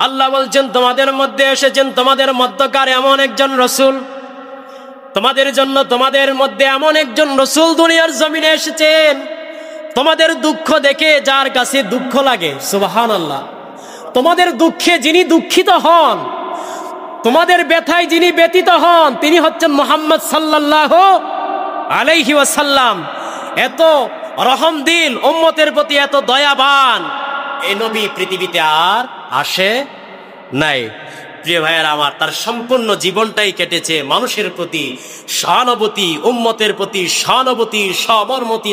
আল্লাহ বলছেন তোমাদের মধ্যে এসেছেন তোমাদের মধ্যকার এমন একজন রাসূল, তোমাদের জন্য তোমাদের মধ্যে এমন একজন রাসূল দুনিয়ার জমিনে এসেছেন, তোমাদের দুঃখ দেখে যার কাছে দুঃখ লাগে, সুবহানাল্লাহ, তোমাদের দুঃখে যিনি দুঃখিত হন, তোমাদের ব্যথায় যিনি ব্যথিত হন, তিনি হচ্ছেন মুহাম্মদ সাল্লাল্লাহু আলাইহি ওয়াসাল্লাম। এত রহমদিল, উম্মতের প্রতি এত দয়াবান এই নবী পৃথিবীতে আর আসে নাই। প্রিয় ভাইয়েরা আমার, তার সম্পূর্ণ জীবনটাই কেটেছে মানুষের প্রতি সহানুভূতি, উম্মতের প্রতি সহানুভূতি, সবরমতি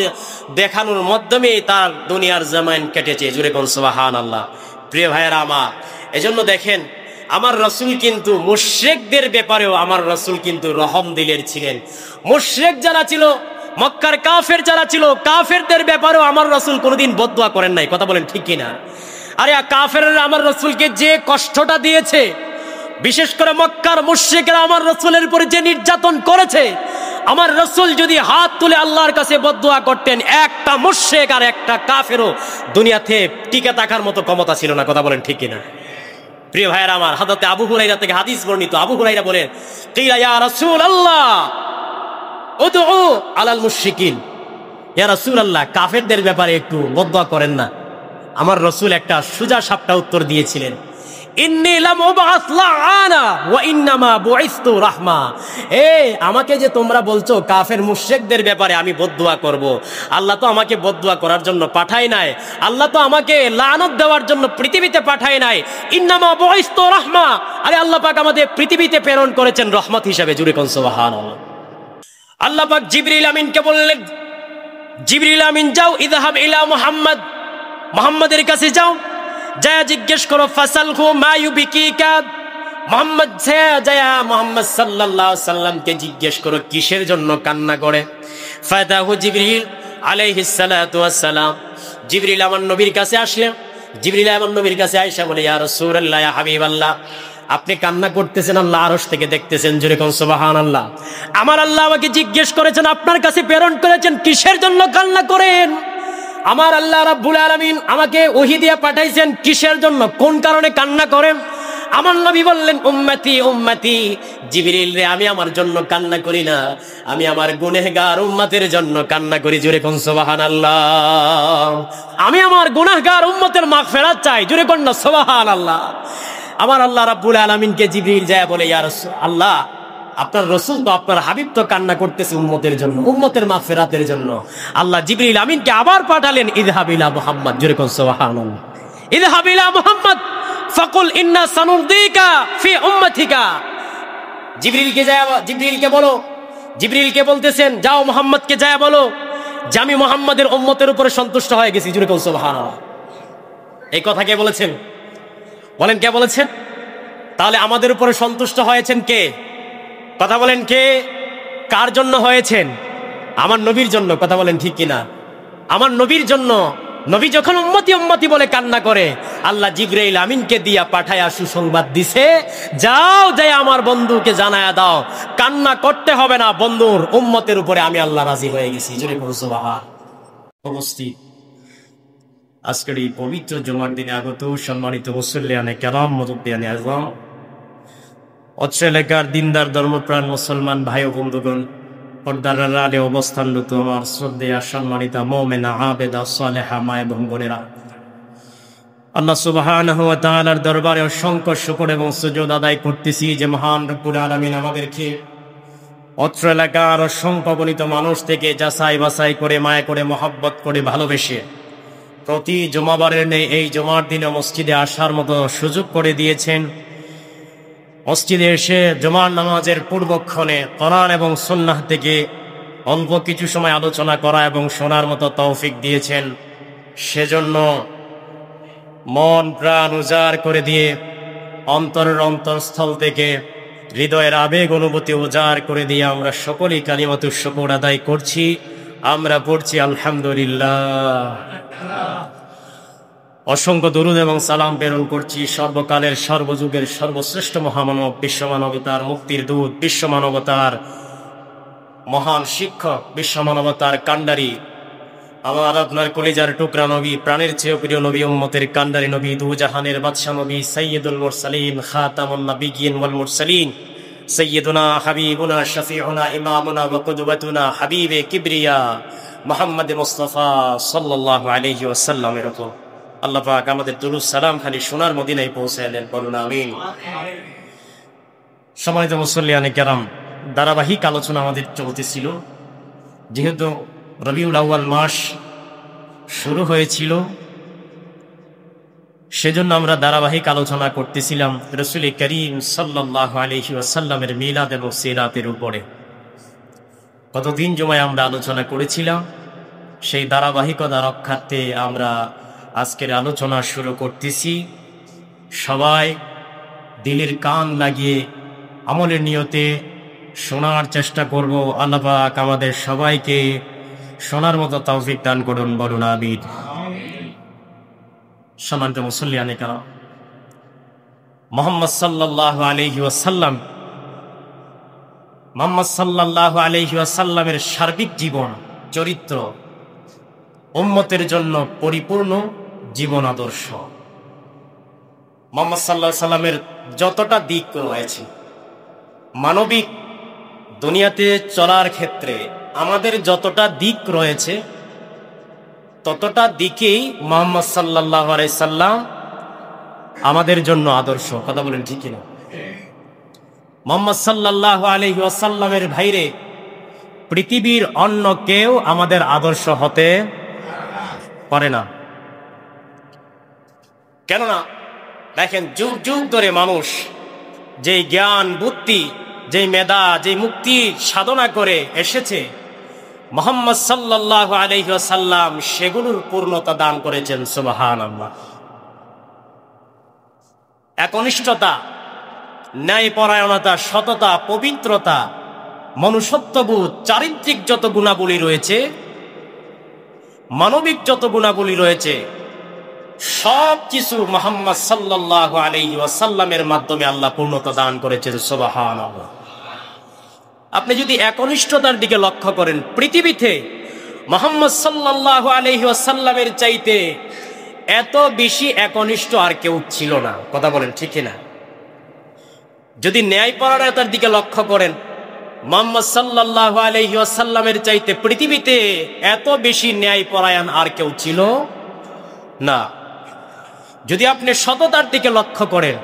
দেখানোর মাধ্যমে তার দুনিয়ার জামান কেটেছে। জুড়ে কোন সুবহানাল্লাহ। প্রিয় ভাইয়েরা আমার, এজন্য দেখেন আমার রাসূল কিন্তু মুশরিকদের ব্যাপারেও আমার রাসূল কিন্তু রহমদিলের ছিলেন। মুশরিক যারা ছিল, মক্কার কাফের যারা ছিল, কাফেরদের ব্যাপারেও আমার রাসূল কোনোদিন বদদুয়া করেন নাই। কথা বলেন ঠিক কিনা? আরে কাফেররা আমার রাসূলকে যে কষ্টটা দিয়েছে, বিশেষ করে মক্কার মুশরিকরা আমার রাসূলের উপর যে নির্যাতন করেছে, আমার রাসূল যদি হাত তুলে আল্লাহর কাছে বদদুয়া করতেন, একটা মুশরিক আর একটা কাফেরও দুনিয়াতে টিকে থাকার মতো ক্ষমতা ছিল না। কথা বলেন ঠিক কিনা? প্রিয় ভাইয়েরা আমার, হযরত আবু হুরায়রা থেকে হাদিস বর্ণিত, আবু হুরায়রা বলেন, কিলা ইয়া রাসূলুল্লাহ উদউ আলাল মুশরিকিন, ইয়া রাসূলুল্লাহ কাফেরদের ব্যাপারে একটু বদদুয়া করেন না। আমার রাসূল একটা সোজা সাপটা উত্তর দিয়েছিলেন, ইন্নী লাম উবআস লাআনা ওয়া ইন্নামা বুইসতু রাহমা। আমাকে যে তোমরা বলছো কাফের মুশরিকদের ব্যাপারে আমি বদদুয়া করব, আল্লাহ তো আমাকে বদদুয়া করার জন্য পাঠায় নাই, আল্লাহ তো আমাকে লানত দেওয়ার জন্য পৃথিবীতে পাঠায় নাই। ইন্নামা বুইসতু রাহমা, আরে আল্লাহ পাক আমাদের পৃথিবীতে প্রেরণ করেছেন রহমত হিসেবে। জুড়ে কোন সুবহানাল্লাহ। আল্লাহ পাক জিবরিল আমিনকে বললেন, জিবরিল আমিন যাও, ইযহাব ইলা মুহাম্মদ, মুহাম্মাদের কাছে যাও, যায় জিজ্ঞেস করো, ফাসালহু মা ইউবিকিকা, মুহাম্মদ যায় মুহাম্মদ সাল্লাল্লাহু আলাইহি সাল্লামকে জিজ্ঞেস করো কিসের জন্য কান্না করে। ফাতাহু জিবরিল আলাইহিস সালাতু ওয়াস সালাম, জিবরিল আমার নবীর কাছে আসলেন। জিবরিল আমার নবীর কাছে আয়েশা বলে, ইয়া রাসূলুল্লাহ, ইয়া হাবিবাল্লাহ, আপনি কান্না করতেছেন, আল্লাহ আরশ থেকে দেখতেছেন। জোরে কোন সুবহানাল্লাহ। আমার আল্লাহ আমাকে জিজ্ঞেস করেছেন, আপনার কাছে প্রেরণ করেছেন, কিসের জন্য কান্না করেন? আমার আল্লাহ রাব্বুল আলামিন আমাকে ওহী দিয়ে পাঠাইছেন, কিসের জন্য, কোন কারণে কান্না করেন? আমার নবী বললেন, উম্মতি উম্মতি, জিবরিল রে, আমি আমার জন্য কান্না করি না, আমি আমার গুনাহগার উম্মতের জন্য কান্না করি। জোরে কোন সুবহানাল্লাহ। আমি আমার গুনাহগার উম্মতের মাগফিরাত চাই। জোরে কোন না সুবহানাল্লাহ। আমার আল্লাহ রাব্বুল আলামিনকে জিবরিল যায় বলে, ইয়া রাসূলুল্লাহ, আপনার রাসূল তো, আপনার হাবিব তো কান্না করতেছে উম্মতের জন্য, উম্মতের মাগফিরাতের জন্য। আল্লাহ জিবরিল আমিনকে আবার পাঠালেন, ইযহাব ইলা মুহাম্মদ, জোরে কোন সুবহানাল্লাহ, ইযহাব ইলা মুহাম্মদ ফাকুল ইন্না সানুরদিকা ফি উম্মতিকা। জিবরিলকে বলো, জিবরিলকে বলতেছেন, যাও মুহাম্মদকে যায় বলো যে আমি মুহাম্মদের উম্মতের উপরে সন্তুষ্ট হয়ে গেছি। জোরে কোন সুবহানাল্লাহ। এই কথা কে বলেছেন? বলেন কে বলেছেন? তাহলে আমাদের উপরে সন্তুষ্ট হয়েছেন কে? কথা বলেন কে? কার জন্য হয়েছেন? আমার নবীর জন্য। কথা বলেন ঠিক কিনা? আমার নবীর জন্য। নবী যখন উম্মতি উম্মতি বলে কান্না করে, আল্লাহ জিবরাইল আমিনকে দিয়া পাঠায়া সুসংবাদ দিছে, যাও যাই আমার বন্ধুকে জানায়া দাও, কান্না করতে হবে না, বন্ধুর উম্মতের উপরে আমি আল্লাহ রাজি হয়ে গেছি। জোরে বলো সুবহান। উপস্থিত আজকের এই পবিত্র জুমার দিনে আগত সম্মানিত মুসল্লিয়ানে কেরাম, মুরব্বিয়ানে আযম, অত্র এলাকার দিনদার ধর্মপ্রাণ মুসলমান ভাই ও বন্ধুগণ, পর্দার আড়ালে অবস্থানরত আমার শ্রদ্ধেয়া সম্মানিতা মুমিনা আবেদা সালেহা মা এবং বোনেরা, আল্লাহ সুবহানাহু ওয়া তাআলার দরবারে অসংখ্য শুকর এবং সুজুদ আদায় করতেছি যে মহান রব্বুল আলামিন আমাদেরকে অত্র এলাকার অসংখ্য গণিত মানুষ থেকে যাচাই বাছাই করে, মায়া করে, মহব্বত করে, ভালোবেসে প্রতি জুমাবারের নেই এই জুমার দিনে মসজিদে আসার মতো সুযোগ করে দিয়েছেন। মসজিদে এসে জুমার নামাজের পূর্বক্ষণে কোরআন এবং সুন্নাহ থেকে অল্প কিছু সময় আলোচনা করা এবং শোনার মতো তৌফিক দিয়েছেন। সেজন্য মন প্রাণ উজাড় করে দিয়ে, অন্তরের অন্তরস্থল থেকে হৃদয়ের আবেগ অনুভূতি উজাড় করে দিয়ে আমরা সকলেই কালিমাতুশ শুকর আদায় করছি। আমরা পড়ছি আলহামদুলিল্লাহ। অসংখ্য দরুদ এবং সালাম প্রেরণ করছি সর্বকালের সর্বযুগের সর্বশ্রেষ্ঠ মহামানব, বিশ্বমানবতার মুক্তির দূত, বিশ্বমানবতার মহান শিক্ষক, বিশ্বমানবতার কাণ্ডারি আমার আপনার কলিজার টুকরা নবী, প্রাণের চেয়েও প্রিয় নবী, উম্মতের কান্ডারি নবী, দু জাহানের বাদশা নবী, সাইয়্যিদুল মুরসালিন, খাতামুন নাবিয়্যিন ওয়াল মুরসালিন, সাইয়্যিদুনা হাবিবুনা শাফিউনা ইমামুনা ওয়া কুদওয়াতুনা হাবিবে কিবরিয়া মুহাম্মদ মুস্তাফা সাল্লাল্লাহু আলাইহি ওয়াসাল্লামের উপর আল্লাহ পাক আমাদের দুরূদ সালাম খালি সোনার মদিনায় পৌঁছায় দেন, বলুন আমিন। সম্মানিত মুসল্লিয়ানে কেরাম, ধারাবাহিক আলোচনা আমাদের চলতেছিল। যেহেতু রবিউল আউয়াল মাস শুরু হয়েছিল, সেজন্য আমরা ধারাবাহিক আলোচনা করতেছিলাম রাসূল করিম সাল্লাল্লাহু আলাইহি ওয়াসাল্লামের মিলাদ এবং সিরাতের উপরে। কতদিন জমায় আমরা আলোচনা করেছিলাম, সেই ধারাবাহিকতা রক্ষার্থে আমরা আজকের আলোচনা শুরু করতেছি। সবাই দিলের কান লাগিয়ে আমলের নিয়তে শোনার চেষ্টা করব। আল্লাহ পাক আমাদের সবাইকে শোনার মতো তৌফিক দান করুন, বলুন আমিন। সম্মানিত মুসল্লিয়ানে কেরাম, মুহাম্মদ সাল্লাল্লাহু আলাইহি ওয়াসাল্লাম, মুহাম্মদ সাল্লাল্লাহু আলাইহি ওয়াসাল্লামের সার্বিক জীবন চরিত্র উম্মতের জন্য পরিপূর্ণ জীবন আদর্শ। মুহাম্মদ সাল্লাল্লাহু আলাইহি ওয়াসাল্লামের যতটা দিক রয়েছে মানবিক দুনিয়াতে চলার ক্ষেত্রে, আমাদের যতটা দিক রয়েছে ততটা দিকেই মুহাম্মদ সাল্লাল্লাহু আলাইহি সাল্লাম আমাদের জন্য আদর্শ। কথা বলেন ঠিক কিনা? মুহাম্মদ সাল্লাল্লাহু আলাইহি ওয়াসাল্লামের বাইরে পৃথিবীর অন্য কেউ আমাদের আদর্শ হতে পারে না। কেননা দেখেন, যুগ যুগ ধরে মানুষ যেই জ্ঞান বুদ্ধি, যেই মেধা, যেই মুক্তি সাধনা করে এসেছে, মুহাম্মদ সাল্লাল্লাহু আলাইহি ওয়াসাল্লাম সেগুলোর পূর্ণতা দান করেছেন। সুবহানাল্লাহ। একনিষ্ঠতা, ন্যায়পরায়ণতা, সততা, পবিত্রতা, মনুষ্যত্ববোধ, চারিত্রিক যত গুণাবলী রয়েছে, মানবিক যত গুণাবলী রয়েছে, সব কিছু মুহাম্মদ সাল্লাল্লাহু আলাইহি ওয়াসাল্লামের মাধ্যমে আল্লাহ পূর্ণতা দান করেছেন। সুবহানাল্লাহ। আপনি যদি একনিষ্ঠতার দিকে লক্ষ্য করেন, পৃথিবীতে মুহাম্মদ সাল্লাল্লাহু আলাইহি ওয়াসাল্লামের চাইতে এত বেশি একনিষ্ঠ আর কেউ ছিল না। কথা বলেন ঠিক কিনা? যদি ন্যায়পরায়ণতার দিকে লক্ষ্য করেন, মুহাম্মদ সাল্লাল্লাহু আলাইহি ওয়াসাল্লামের চাইতে পৃথিবীতে এত বেশি ন্যায়পরায়ণ আর কেউ ছিল না। যদি আপনি সততার দিকে লক্ষ্য করেন,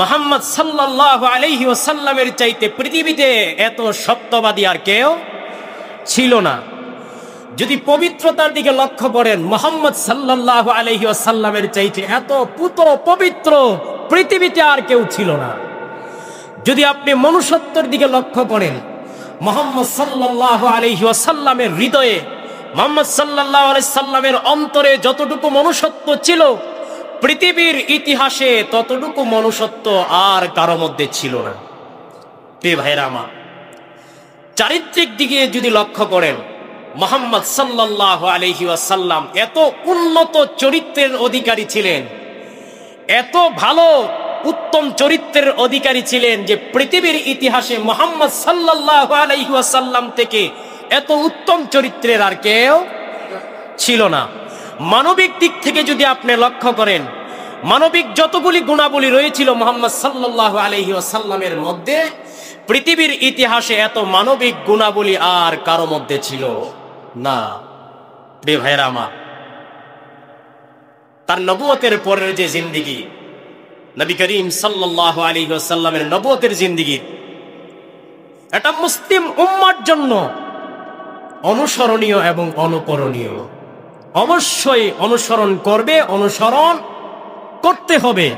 মুহাম্মদ সাল্লাল্লাহু আলাইহি ওয়াসাল্লামের চাইতে পৃথিবীতে এত সত্যবাদী আর কেউ ছিল না। যদি পবিত্রতার দিকে লক্ষ্য করেন, মুহাম্মদ সাল্লাল্লাহু আলাইহি ওয়াসাল্লামের চাইতে এত পুত্র পবিত্র পৃথিবীতে আর কেউ ছিল না। যদি আপনি মনুষ্যত্বের দিকে লক্ষ্য করেন, মুহাম্মদ সাল্লাল্লাহু আলাইহি ওয়াসাল্লামের হৃদয়ে, মুহাম্মদ সাল্লাল্লাহু আলাইহি সাল্লামের অন্তরে যতটুকু মনুষ্যত্ব ছিল, পৃথিবীর ইতিহাসে ততটুকু মনুষ্যত্ব আর কারো মধ্যে ছিল না। প্রিয় ভাইরা আমার, চারিত্রিক দিকে যদি লক্ষ্য করেন, মুহাম্মদ সাল্লাল্লাহু আলাইহি ওয়াসাল্লাম এত উন্নত চরিত্রের অধিকারী ছিলেন, এত ভালো উত্তম চরিত্রের অধিকারী ছিলেন যে পৃথিবীর ইতিহাসে মুহাম্মদ সাল্লাল্লাহু আলাইহি ওয়াসাল্লাম থেকে এত উত্তম চরিত্রের আর কেউ ছিল না। মানবিক দিক থেকে যদি আপনি লক্ষ্য করেন, মানবিক যতগুলি গুণাবলী রয়েছিল মুহাম্মদ সাল্লাল্লাহু আলাইহি ওয়াসাল্লামের মধ্যে, পৃথিবীর ইতিহাসে এত মানবিক গুণাবলী আর কারো মধ্যে ছিল না। প্রিয় ভাইরা আমার, তার নবুয়তের পরের যে জিন্দেগি, নবী করিম সাল্লাল্লাহু আলাইহি ওয়াসাল্লামের নবুয়তের জিন্দেগি, এটা মুসলিম উম্মার জন্য অনুসরণীয় এবং অনুকরণীয়। অবশ্যই অনুসরণ করবে, অনুসরণ করতে হবে।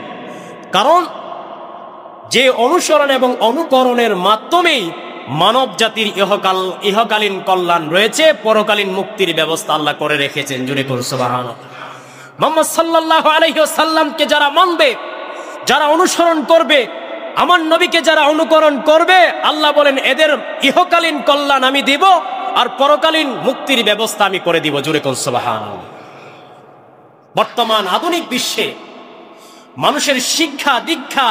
কারণ যে অনুসরণ এবং অনুকরণের মাধ্যমেই মানব জাতির ইহকালীন কল্যাণ রয়েছে, পরকালীন মুক্তির ব্যবস্থা আল্লাহ করে রেখেছেন। জুড়ে করুন সুবহানাল্লাহ। মুহাম্মদ সাল্লাল্লাহু আলাইহি ওয়াসাল্লামকে যারা মানবে, যারা অনুসরণ করবে, আমার নবীকে যারা অনুকরণ করবে, আল্লাহ বলেন এদের ইহকালীন কল্যাণ আমি দিব আর পরকালীন মুক্তির ব্যবস্থা আমি করে দিব। জুড়ে করুন সুবহানাল্লাহ। বর্তমান আধুনিক বিশ্বে মানুষের শিক্ষা দীক্ষা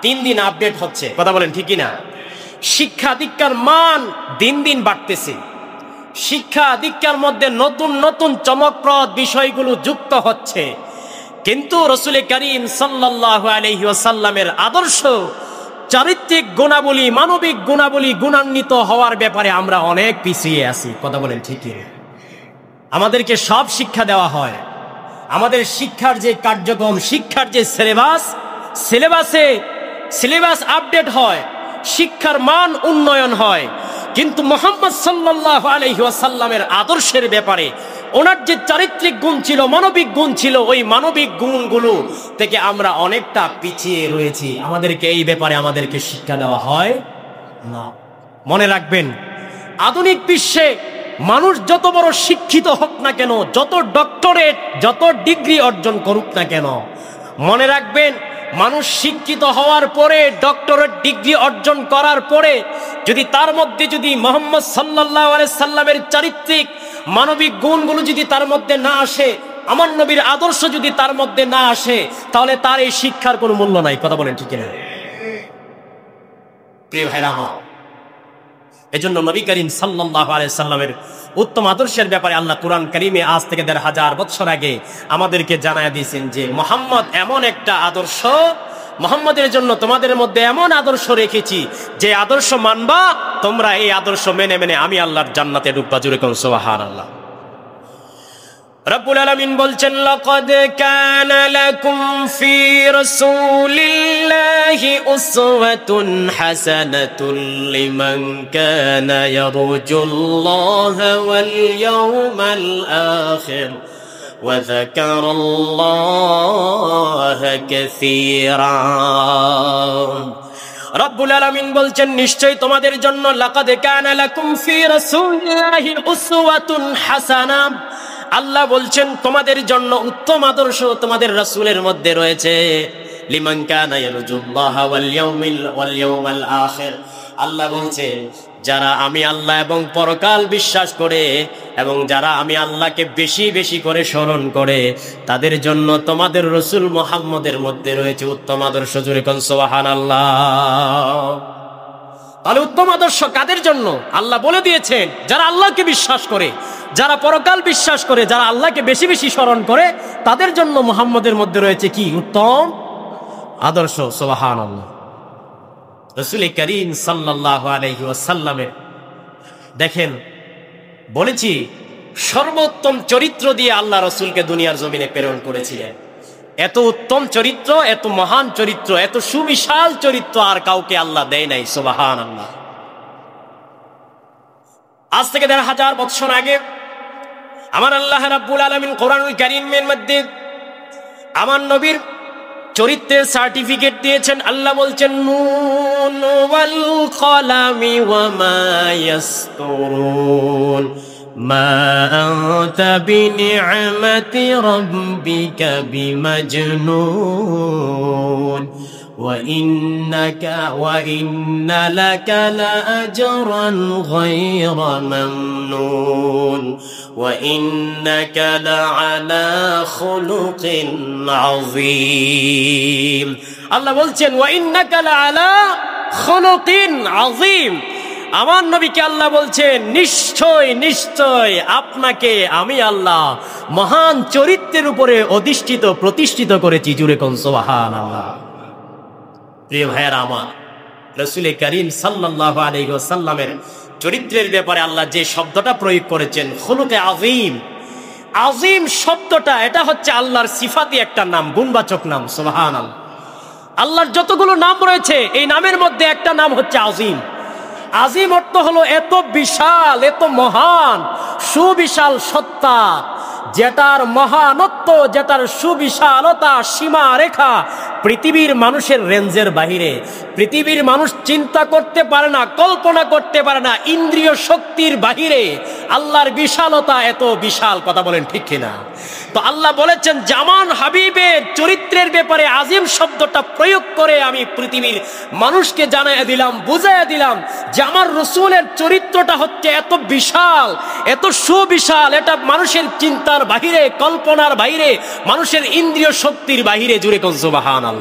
দিন দিন আপডেট হচ্ছে। কথা বলেন ঠিক কিনা? শিক্ষা দীক্ষার মান দিন দিন বাড়তেছে। শিক্ষা দীক্ষার মধ্যে নতুন নতুন চমকপ্রদ বিষয়গুলো যুক্ত হচ্ছে, কিন্তু রাসূল করিম সাল্লাল্লাহু আলাইহি ওয়াসাল্লামের আদর্শ, চারিত্রিক গুণাবলী, মানবিক গুণাবলী গুণান্বিত হওয়ার ব্যাপারে আমরা অনেক পিছিয়ে আছি। কথা বলেন ঠিকই? আমাদেরকে সব শিক্ষা দেওয়া হয়, আমাদের শিক্ষার যে কার্যক্রম, শিক্ষার যে সিলেবাস আপডেট হয়, শিক্ষার মান উন্নয়ন হয়, কিন্তু মুহাম্মদ সাল্লাল্লাহু আলাইহি ওয়াসাল্লামের আদর্শের ব্যাপারে ওনার যে চারিত্রিক গুণ ছিল, মানবিক গুণ ছিল, ওই মানবিক গুণগুলো থেকে আমরা অনেকটা পিছিয়ে রয়েছি। আমাদেরকে এই ব্যাপারে আমাদেরকে শিক্ষা দেওয়া হয় না। মনে রাখবেন, আধুনিক বিশ্বে মানুষ যত বড় শিক্ষিত হোক না কেন, যত ডক্টরেট, যত ডিগ্রি অর্জন করুক না কেন, মনে রাখবেন মানুষ শিক্ষিত হওয়ার পরে, ডক্টরেট ডিগ্রি অর্জন করার পরে যদি তার মধ্যে যদি মুহাম্মদ সাল্লাল্লাহু আলাইহি সাল্লামের চারিত্রিক মানবিক গুণগুলো যদি তার মধ্যে না আসে, আমার নবীর আদর্শ যদি তার মধ্যে না আসে, তাহলে তার এই শিক্ষার কোনো মূল্য নাই। কথা বলেন ঠিক না? প্রিয় ভাইরা আমার, এজন্য নবী করিম সাল্লাল্লাহু আলাইহি সাল্লামের উত্তম আদর্শের ব্যাপারে আল্লাহ কুরআন কারীমে আজ থেকে ১৫০০ বছর আগে আমাদেরকে জানায় দিয়েছেন যে মুহাম্মদ এমন একটা আদর্শ, মুহাম্মদের জন্য তোমাদের মধ্যে এমন আদর্শ রেখেছি, যে আদর্শ মানবা তোমরা, এই আদর্শ মেনে মেনে আমি আল্লাহর জান্নাতে ঢুকবা। জোরে কোন সুবহানাল্লাহ। রব্বুল আলামিন বলছেন, লাকাদ কানা লাকুম ফি রাসূলিল্লাহি উসওয়াতুন হাসানাতুন লিমান কানা ইয়ারজুল্লাহা ওয়াল ইয়াওমাল আখির ওয়া যাকারাল্লাহা কাসীরা। রব্বুল আলামিন বলছেন, নিশ্চয়ই তোমাদের জন্য লাকাদ কানা লাকুম ফি রাসূলিল্লাহি উসওয়াতুন হাসানা, আল্লাহ বলছেন তোমাদের জন্য উত্তম আদর্শ তোমাদের রাসূলের মধ্যে রয়েছে। লিমান কানা ইয়ারজুল্লাহা ওয়াল ইয়াওমাল আখির, আল্লাহ বলছেন যারা আমি আল্লাহ এবং পরকাল বিশ্বাস করে এবং যারা আমি আল্লাহকে বেশি বেশি করে স্মরণ করে, তাদের জন্য তোমাদের রাসূল মুহাম্মদের মধ্যে রয়েছে উত্তম আদর্শ। জোরে কোন সুবহানাল্লাহ। তাহলে উত্তম আদর্শ কাদের জন্য? আল্লাহ বলে দিয়েছেন, যারা আল্লাহকে বিশ্বাস করে, যারা পরকাল বিশ্বাস করে, যারা আল্লাহকে বেশি বেশি স্মরণ করে, তাদের জন্য মুহাম্মদের মধ্যে রয়েছে কি? উত্তম আদর্শ। সুবহানাল্লাহ। রাসূল করিম সাল্লাল্লাহু আলাইহি ওয়াসাল্লামের দেখেন, বলেছি সর্বোত্তম চরিত্র দিয়ে আল্লাহ রাসূলকে দুনিয়ার জমিনে প্রেরণ করেছিলেন। এত উত্তম চরিত্র, এত মহান চরিত্র, এত সুবিশাল চরিত্র আর কাউকে আল্লাহ দেয় নাই। সুবহানাল্লাহ। আজ থেকে ১৫০০ বছর আগে আমার আল্লাহ রাব্বুল আলামিন কোরআনুল কারীমের মধ্যে আমার নবীর চরিত্রের সার্টিফিকেট দিয়েছেন। আল্লাহ বলছেন, নুন ওয়াল কলামি ওয়া মা ইয়াসতুরুন মা আনতা বিনি'মাতি রাব্বিকা বিমাজনুন ওয়া ইন্না লাকা লাআজরান গায়রা মামনুন ওয়া ইন্নাকা লাআলা খুলুকিন আযীম। আল্লাহ বলছেন, ওয়া ইন্নাকা লাআলা খুলুকিন আযীম। আমার নবীকে আল্লাহ বলছেন, নিশ্চয় নিশ্চয় আপনাকে আমি আল্লাহ মহান চরিত্রের উপরে অধিষ্ঠিত, প্রতিষ্ঠিত করেছি। জুড়ে কোন সুবহানাল্লাহ। প্রিয় ভাইয়েরা আমার, রাসূল করিম সাল্লাল্লাহু আলাইহি ওয়াসাল্লামের চরিত্রের ব্যাপারে আল্লাহ যে শব্দটা প্রয়োগ করেছেন, খুলুকে আযীম। আযীম শব্দটা এটা হচ্ছে আল্লাহর সিফাতি একটা নাম, গুণবাচক নাম। সুবহানাল্লাহ। আল্লাহর যতগুলো নাম রয়েছে, এই নামের মধ্যে একটা নাম হচ্ছে আযীম। আযীম অর্থ হলো এত বিশাল, এত মহান, সুবিশাল সত্তা, যেটার মহানত্ব, যেটার সুবিশালতা, সীমা রেখা পৃথিবীর মানুষের রেঞ্জের বাহিরে। পৃথিবীর মানুষ চিন্তা করতে পারে না, কল্পনা করতে পারে না, ইন্দ্রিয় শক্তির বাহিরে আল্লাহর বিশালতা এত বিশাল। কথা বলেন ঠিক কিনা? তো আল্লাহ বলেছেন, জামান হাবিবের চরিত্রের ব্যাপারে আযীম শব্দটা প্রয়োগ করে আমি পৃথিবীর মানুষকে জানাইয়া দিলাম, বুঝাইয়া দিলাম যে আমার রাসূলের চরিত্রটা হচ্ছে এত বিশাল, এত সুবিশাল, এটা মানুষের চিন্তার বাহিরে, কল্পনার বাহিরে, মানুষের ইন্দ্রিয় শক্তির বাহিরে। জুড়ে কোন সুবহানাল্লাহ।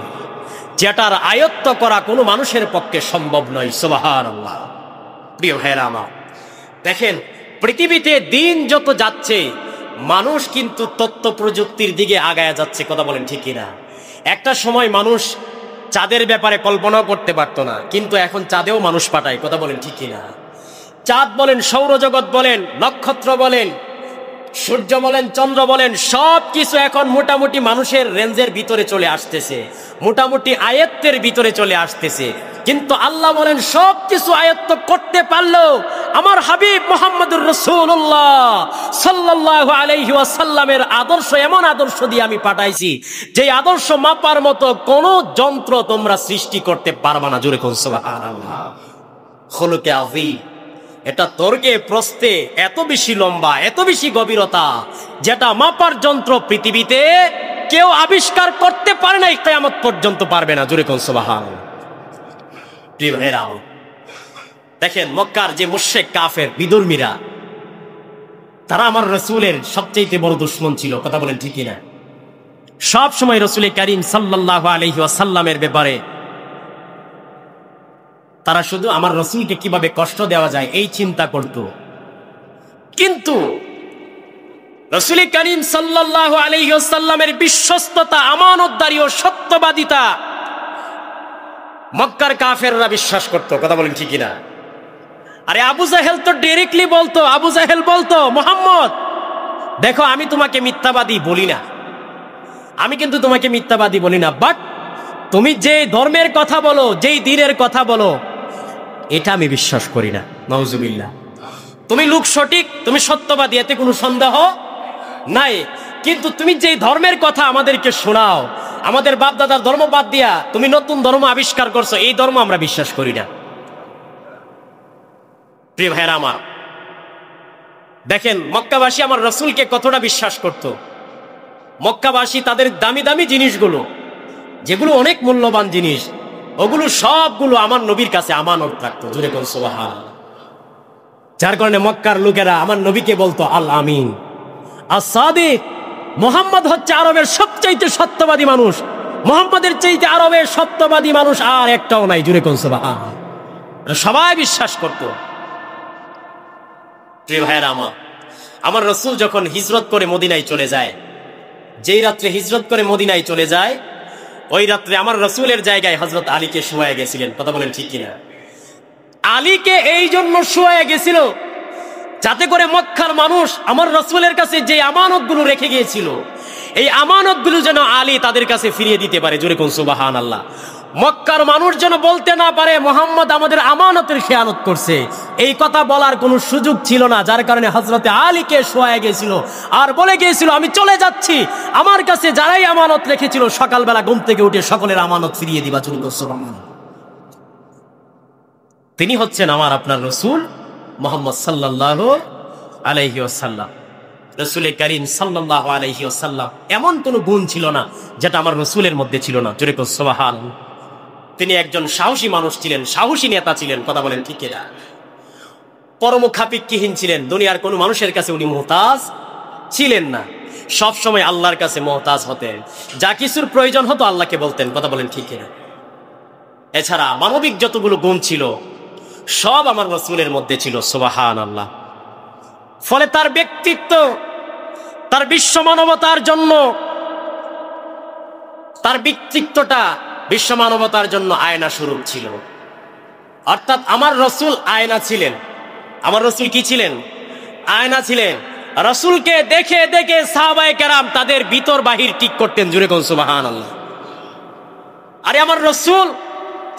যেটার আয়ত্ত করা কোনো মানুষের পক্ষে সম্ভব নয়। সুবহানাল্লাহ। প্রিয় ভাইরা আমার, দেখেন পৃথিবীতে দিন যত যাচ্ছে মানুষ কিন্তু তথ্য প্রযুক্তির দিকে আগায়া যাচ্ছে, কথা বলেন ঠিক কিনা? একটা সময় মানুষ চাঁদের ব্যাপারে কল্পনাও করতে পারতো না, কিন্তু এখন চাঁদেও মানুষ পাঠায়, কথা বলেন ঠিক কিনা? চাঁদ বলেন, সৌরজগৎ বলেন, নক্ষত্র বলেন, সূর্য বলেন, চন্দ্র বলেন, সব কিছু এখন মোটামুটি মানুষের রেঞ্জের ভিতরে চলে আসতেছে, মোটামুটি আয়ত্তের ভিতরে চলে আসতেছে। কিন্তু আল্লাহ বলেন সব কিছু আয়ত্ত করতে পারলো আমার হাবিব মুহাম্মদুর রাসূলুল্লাহ সাল্লাল্লাহু আলাইহি ওয়াসাল্লামের আদর্শ, এমন আদর্শ দিয়ে আমি পাঠাইছি যে আদর্শ মাপার মতো কোন যন্ত্র তোমরা সৃষ্টি করতে পারবা না। জোরে কোন সুবহানাল্লাহ। খুলুকে আযীম, এটা তর্কে প্রস্তে এত বেশি লম্বা, এত বেশি গভীরতা, যেটা মাপার যন্ত্র পৃথিবীতে কেউ আবিষ্কার করতে পারে না, কিয়ামত পর্যন্ত পারবে না। জোরে কোন সুবহানাল্লাহ। প্রিয় ভাইরা, দেখেন মক্কার যে মুশরিক কাফের বিদুর্মীরা, তারা আমার রাসূলের সবচেয়ে বড় দুশমন ছিল, কথা বলেন ঠিক কিনা? সব সময় রাসূল কারীম সাল্লাল্লাহু আলাইহি ওয়াসাল্লামের ব্যাপারে তারা শুধু আমার রাসূলকে কিভাবে কষ্ট দেওয়া যায় এই চিন্তা করত। কিন্তু রাসূল কারীম সাল্লাল্লাহু আলাইহি ওয়াসাল্লামের বিশ্বস্ততা, আমানতদারি ও সত্যবাদিতা মক্কার কাফেররা বিশ্বাস করত, কথা বলেন ঠিক কিনা? আরে আবু জাহেল তো ডাইরেক্টলি বলতো, আবু জাহেল বলতো, মুহাম্মদ দেখো আমি তোমাকে মিথ্যাবাদী বলি না, আমি কিন্তু তোমাকে মিথ্যাবাদী বলি না, বাট তুমি যে ধর্মের কথা বলো, যেই দ্বীনের কথা বলো, এটা আমি বিশ্বাস করি না। নাউজুবিল্লাহ। তুমি লোক সঠিক, তুমি সত্যবাদী, এতে কোনো সন্দেহ নাই, কিন্তু তুমি যেই ধর্মের কথা আমাদেরকে শোনাও, আমাদের বাপ দাদার ধর্ম বাদ দিয়া তুমি নতুন ধর্ম আবিষ্কার করছো, এই ধর্ম আমরা বিশ্বাস করি না। প্রিয় ভাইরা আমার, দেখেন মক্কাবাসী আমার রাসূলকে কতটা বিশ্বাস করত। মক্কাবাসী তাদের দামি দামি জিনিসগুলো, যেগুলো অনেক মূল্যবান জিনিস, ওগুলো সবগুলো আমার নবীর কাছে আমানত রাখতো। জোরে কোন সুবহানাল্লাহ। যার কারণে মক্কার লোকেরা আমার নবীকে বলতো আল আমিন, as-সাদিক। মুহাম্মদ হচ্ছে আরবের সবচাইতে সত্যবাদী মানুষ, মুহাম্মাদের চাইতে আরবের সত্যবাদী মানুষ আর একটাও নাই। জোরে কোন সুবহানাল্লাহ। সবাই বিশ্বাস করত। প্রিয় ভাইয়েরা আমার রাসূল যখন হিজরত করে মদিনায় চলে যায়, যেই রাত্রে হিজরত করে মদিনায় চলে যায়, ওই রাত্রে আমার রাসূলের জায়গায় হযরত আলীকে শুয়ায় গেছিলেন, কথা বলেন ঠিক কিনা? আলীকে এই জন্য শুয়ায় গেছিল যাতে করে মক্কার মানুষ আমার রাসূলের কাছে যে আমানতগুলো রেখে গিয়েছিল, এই আমানতগুলো যেন আলী তাদের কাছে ফিরিয়ে দিতে পারে। জোরে কোন সুবহানাল্লাহ। মক্কার মানুষ যেন বলতে না পারে মুহাম্মদ আমাদের আমানতের খেয়ানত করছে, এই কথা বলার কোনো সুযোগ ছিল না। যার কারণে হযরতে আলীকে শোয়া গিয়েছিল আর বলে গিয়েছিল আমি চলে যাচ্ছি, আমার কাছে যারাই আমানত রেখেছিল সকালবেলা ঘুম থেকে উঠে সকলের আমানত ফিরিয়ে দিবা। সুবহানাল্লাহ। তিনি হচ্ছেন আমার আপনার রাসূল মুহাম্মদ সাল্লাল্লাহু আলাইহি ওয়াসাল্লাম। রাসূল কারীম সাল্লাল্লাহু আলাইহি ওয়াসাল্লাম এমন কোনো গুণ ছিল না যেটা আমার রাসূলের মধ্যে ছিল না। জোরে কোন সুবহানাল্লাহ। তিনি একজন সাহসী মানুষ ছিলেন, সাহসী নেতা ছিলেন, কথা বলেন ঠিক কিনা? পরমুখাপেক্ষীহীন ছিলেন, দুনিয়ার কোনো মানুষের কাছে উনি মুহতাজ ছিলেন না, সব সময় আল্লাহর কাছে মুহতাজ হতেন। যা কিছুর প্রয়োজন হতো আল্লাহকে বলতেন, কথা বলেন ঠিক কিনা? এছাড়া মানবিক যতগুলো গুণ ছিল সব আমার রাসূলের মধ্যে ছিল। সুবহানাল্লাহ। ফলে তার ব্যক্তিত্ব, তার বিশ্ব মানবতার জন্য, তার ব্যক্তিত্বটা বিশ্ব মানবতার জন্য আয়না স্বরূপ ছিল। অর্থাৎ আমার রাসূল আয়না ছিলেন। আমার রাসূল কি ছিলেন? আয়না ছিলেন। রাসূলকে দেখে দেখে সাহাবায়ে কেরাম তাদের ভিতর বাহির ঠিক করতেন। জোরে কোন সুবহানাল্লাহ। আরে আমার রাসূল,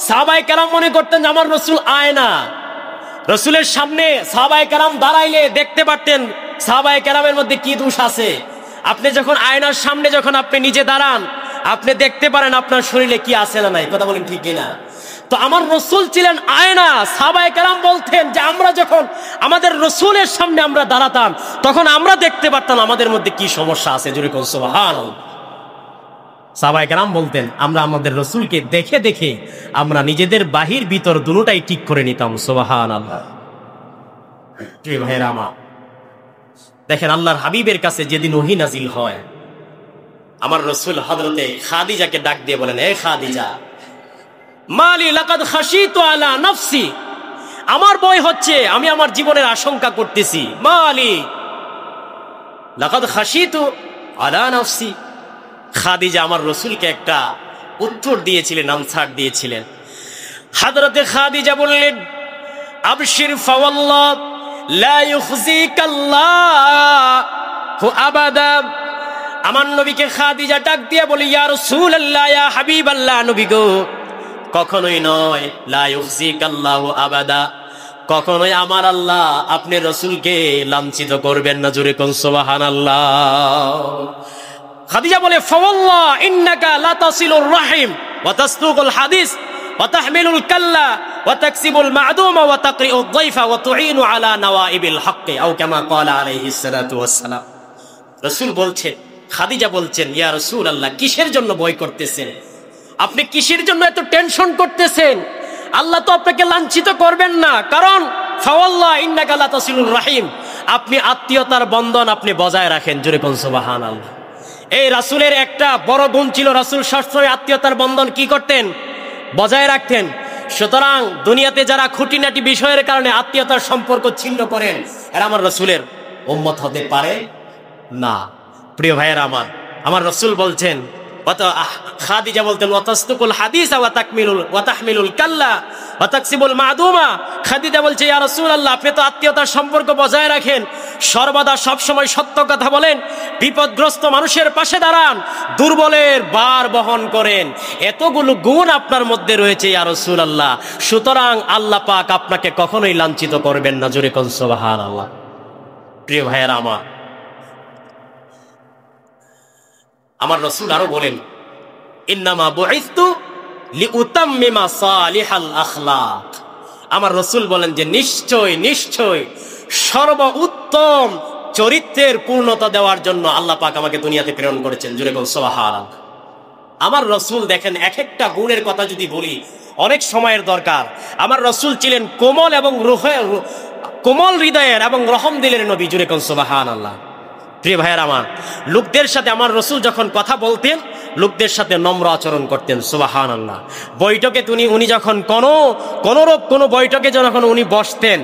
সাহাবায়ে কেরাম মনে করতেন যে আমার রাসূল আয়না। রাসূলের সামনে সাহাবায়ে কেরাম দাঁড়াইলে দেখতে পারতেন সাহাবায়ে কেরামের মধ্যে কি দোষ আছে। আপনি যখন আয়নার সামনে যখন আপনি নিজে দাঁড়ান, আপনি দেখতে পারেন আপনার শরীরে কি আছে না নাই, কথা বলেন ঠিক কিনা? তো আমার রাসূল ছিলেন আয়না। সাহাবায়ে কেরাম বলতেন যে আমরা যখন আমাদের রাসূলের সামনে আমরা দাঁড়াতাম, তখন আমরা দেখতে পারতাম আমাদের মধ্যে কি সমস্যা আছে। জোরে কোন সুবহানাল্লাহ। সাহাবায়ে কেরাম বলতেন আমরা আমাদের রাসূলকে দেখে দেখে আমরা নিজেদের বাহির ভিতর দুটোটাই ঠিক করে নিতাম। সুবহানাল্লাহ। প্রিয় ভাইরা আমার, দেখেন আল্লাহর হাবিবের কাছে যেদিন ওহী নাজিল হয়, আমার রাসূল হযরতে খাদিজাকে ডাক দিয়ে বলেন, এ খাদিজা, মালি লাকাদ খাশিতু আলা নাফসি, আমার ভয় হচ্ছে, আমি আমার জীবনের আশঙ্কা করতেছি। মালিক লাকাদ খাশিতু আলা নাফসি। খাদিজা আমার রাসূলকে একটা উত্তর দিয়েছিলেন, আনসার দিয়েছিলেন। হযরতে খাদিজা বললেন, আবশির ফাওয়াল্লাহ লা ইউখজিকাল্লাহু আবাদা। আমার নবীকে খাদিজা ডাক দিয়ে বলি, ইয়া রাসূলুল্লাহ, ইয়া হাবিবাল্লাহ, নবী গো, কখনোই নয়, লা ইউখজিকাল্লাহু আবাদা, কখনোই আমার আল্লাহ আপনি রাসূলকে লাঞ্ছিত করবেন না। জোরে কোন সুবহানাল্লাহ। খাদিজা বলে, ফাওয়াল্লাহ ইন্নাকা লা তাসিলুর রাহিম ওয়া তাসদুকুল হাদিস ওয়া তাহমিলুল কাল্লা ওয়া তাকসিবুল মা'দুমা ওয়া তাকরিউদ যায়ফা ওয়া তুঈনু আলা নওয়াইবিল হক, আও কামা ক্বালা আলাইহিস সালাতু ওয়াস সালাম। রাসূল বলছেন, খাদিজা বলছেন, ইয়া রাসূলুল্লাহ, কিসের জন্য ভয় করতেছেন? আপনি কিসের জন্য এত টেনশন করতেছেন? আল্লাহ তো আপনাকে লাঞ্ছিত করবেন না, কারণ ফাওয়াল্লাহ ইন্নাকা লা তাসিলুর রাহিম, আপনি আত্মীয়তার বন্ধন আপনি বজায় রাখেন। জোরে কোন সুবহানাল্লাহ। এই রাসূলের একটা বড় গুণ ছিল, রাসূল সবসময় আত্মীয়তার বন্ধন কি করতেন? বজায় রাখতেন। সুতরাং দুনিয়াতে যারা খুঁটিনাটি বিষয়ের কারণে আত্মীয়তার সম্পর্ক ছিন্ন করেন, এরা আমার রাসূলের উম্মত হতে পারে না। প্রিয় ভাইয়েরা আমার রাসূল বলছেন, খাদিজা বলতেন, ওয়া তাসদুকুল হাদিসা ওয়া তাহমিলুল কাল্লা ওয়া তাকসিবুল মা'দুমা। খাদিজা বলছে, ইয়া রাসূলুল্লাহ, আপনি তো আত্মীয়তার সম্পর্ক বজায় রাখেন, সর্বদা সবসময় সত্য কথা বলেন, বিপদগ্রস্ত মানুষের পাশে দাঁড়ান, দুর্বলের ভার বহন করেন, এতগুলো গুণ আপনার মধ্যে রয়েছে ইয়া রাসূলুল্লাহ, সুতরাং আল্লাহ পাক আপনাকে কখনোই লাঞ্ছিত করবেন না। জোরে কোন সুবহানাল্লাহ। প্রিয় ভাইয়েরা আমার রাসূল আরো বলেন, ইন্নামা বুইসতু লিউতাম্মিমা সালিহাল আখলাক। আমার রাসূল বলেন যে নিশ্চয় সর্বোত্তম চরিত্রের পূর্ণতা দেওয়ার জন্য আল্লাহ পাক আমাকে দুনিয়াতে প্রেরণ করেছেন। জোরে বল সুবহানাল্লাহ। আমার রাসূল দেখেন, এক একটা গুণের কথা যদি বলি অনেক সময়ের দরকার। আমার রাসূল ছিলেন কোমল হৃদয়ের এবং রহম দিলের নবী। জোরে বল সুবহানাল্লাহ। প্রিয় ভাইয়েরা লোকদের সাথে আমার রাসূল যখন কথা বলতেন, লোকদের সাথে নম্র আচরণ করতেন। সুবহানাল্লাহ। বৈঠকে উনি যখন কোনো বৈঠকে যখন উনি বসতেন,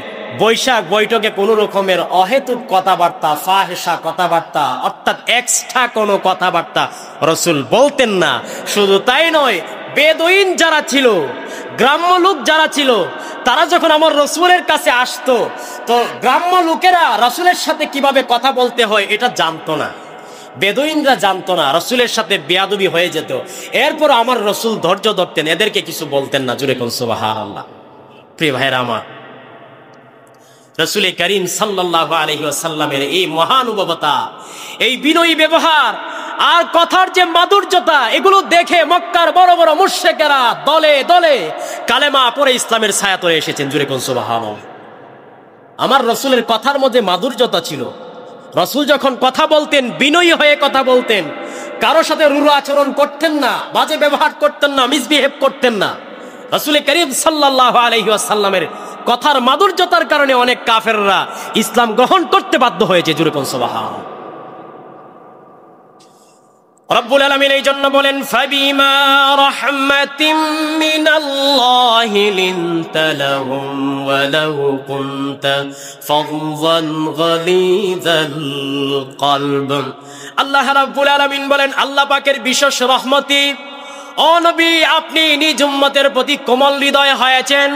বৈঠকে কোনো রকমের অহেতুক কথাবার্তা, ফাহেসা কথাবার্তা, অর্থাৎ এক্সট্রা কোনো কথাবার্তা রাসূল বলতেন না। শুধু তাই নয়, বেদুইন যারা ছিল, গ্রাম্য লোক যারা ছিল, তারা যখন আমার রাসূলের কাছে আসতো, তো গ্রাম্য লোকেরা রাসূলের সাথে কিভাবে কথা বলতে হয় এটা জানতো না, বেদুইনরা জানতো না, রাসূলের সাথে বেয়াদবি হয়ে যেত। এরপর আমার রাসূল ধৈর্য ধরতেন, এদেরকে কিছু বলতেন না। জোরে কোন সুবহানাল্লাহ। প্রিয় ভাইরা রাসূল করিম সাল্লাল্লাহু আলাইহি ওয়াসাল্লামের এই মহানুভবতা, এই বিনয়ী ব্যবহার আর কথার যে মাধুর্যতা, এগুলো দেখে মক্কার বড় বড় মুশরিকেরা দলে দলে কালেমা পড়ে ইসলামের ছায়াতলে এসেছেন। জোরে কোন সুবহানাল্লাহ। আমার রাসূলের কথার মধ্যে মাধুর্যতা ছিল। রাসূল যখন কথা বলতেন, বিনয়ী হয়ে কথা বলতেন, কারোর সাথে রূঢ় আচরণ করতেন না, বাজে ব্যবহার করতেন না, মিসবিহেভ করতেন না। রাসূল করিম সাল্লাল্লাহু আলাইহি ওয়াসাল্লামের কথার মাধুর্যতার কারণে অনেক কাফেররা ইসলাম গ্রহণ করতে বাধ্য হয়েছে। জোরে কোন সুবহানাল্লাহ। রব্বুল আলামিন এই জন্য বলেন, ফাবিমা রাহমাতিম মিনাল্লাহি লিনতা লাহুম ওয়া লাউ কুনতা ফাযযান গালিযাল কলব। আল্লাহ রাব্বুল আলামিন বলেন, আল্লাহ পাকের বিশেষ রহমতি, ও নবী, আপনি নিজ উম্মতের প্রতি কোমল হৃদয় হয়েছেন।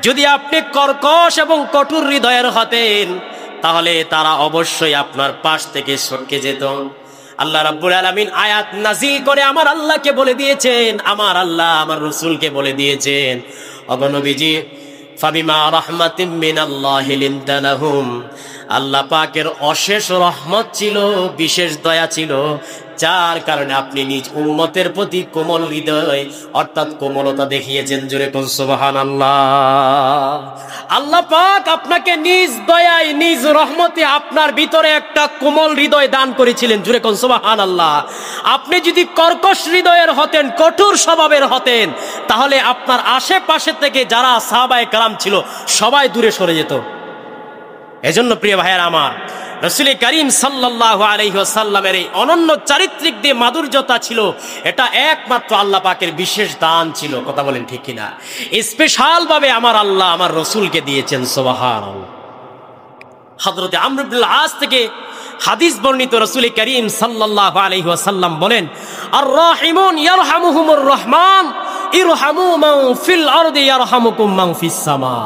যদি আপনি কর্কশ এবং কঠোর হৃদয়ের হতেন, তাহলে তারা অবশ্যই আপনার পাশ থেকে সটকে যেত। আল্লাহ রাব্বুল আলামিন আয়াত নাজিল করে আমার আল্লাহকে বলে দিয়েছেন, আমার আল্লাহ আমার রাসূলকে বলে দিয়েছেন, ওগো নবীজি, ফাবিমা রাহমাতিম মিনাল্লাহি লিনতা লাহুম, আল্লাহ পাকের অশেষ রহমত ছিল, বিশেষ দয়া ছিল, যার কারণে আপনি নিজ উম্মতের প্রতি কোমল হৃদয় অর্থাৎ কোমলতা দেখিয়েছেন। জোরে কোন সুবহানাল্লাহ। আল্লাহ পাক আপনাকে নিজ দয়ায়, নিজ রহমতে আপনার ভিতরে একটা কোমল হৃদয় দান করেছিলেন। জোরে কোন সুবহানাল্লাহ। আপনি যদি কর্কশ হৃদয়ের হতেন, কঠোর স্বভাবের হতেন, তাহলে আপনার আশেপাশে থেকে যারা সাহাবায়ে কেরাম ছিল সবাই দূরে সরে যেত। এজন্য প্রিয় ভাইয়েরা রাসূল করিম সাল্লাল্লাহু আলাইহি ওয়াসাল্লামের এই অনন্য চারিত্রিক যে মাধুর্যতা ছিল, এটা একমাত্র আল্লাহ পাকের বিশেষ দান ছিল। কথা বলেন ঠিক কিনা? স্পেশাল ভাবে আমার আল্লাহ আমার রাসূলকে দিয়েছেন। সুবহানাল্লাহ। হযরত আমর ইবনুল আস থেকে হাদিস বর্ণিত, রাসূল করিম সাল্লাল্লাহু আলাইহি ওয়াসাল্লাম বলেন, আর রাহিমুন ইয়ারহামুহুমুর রহমান ইরহামু মান ফিল আরদি ইয়ারহামুকুম মান ফিস সামা।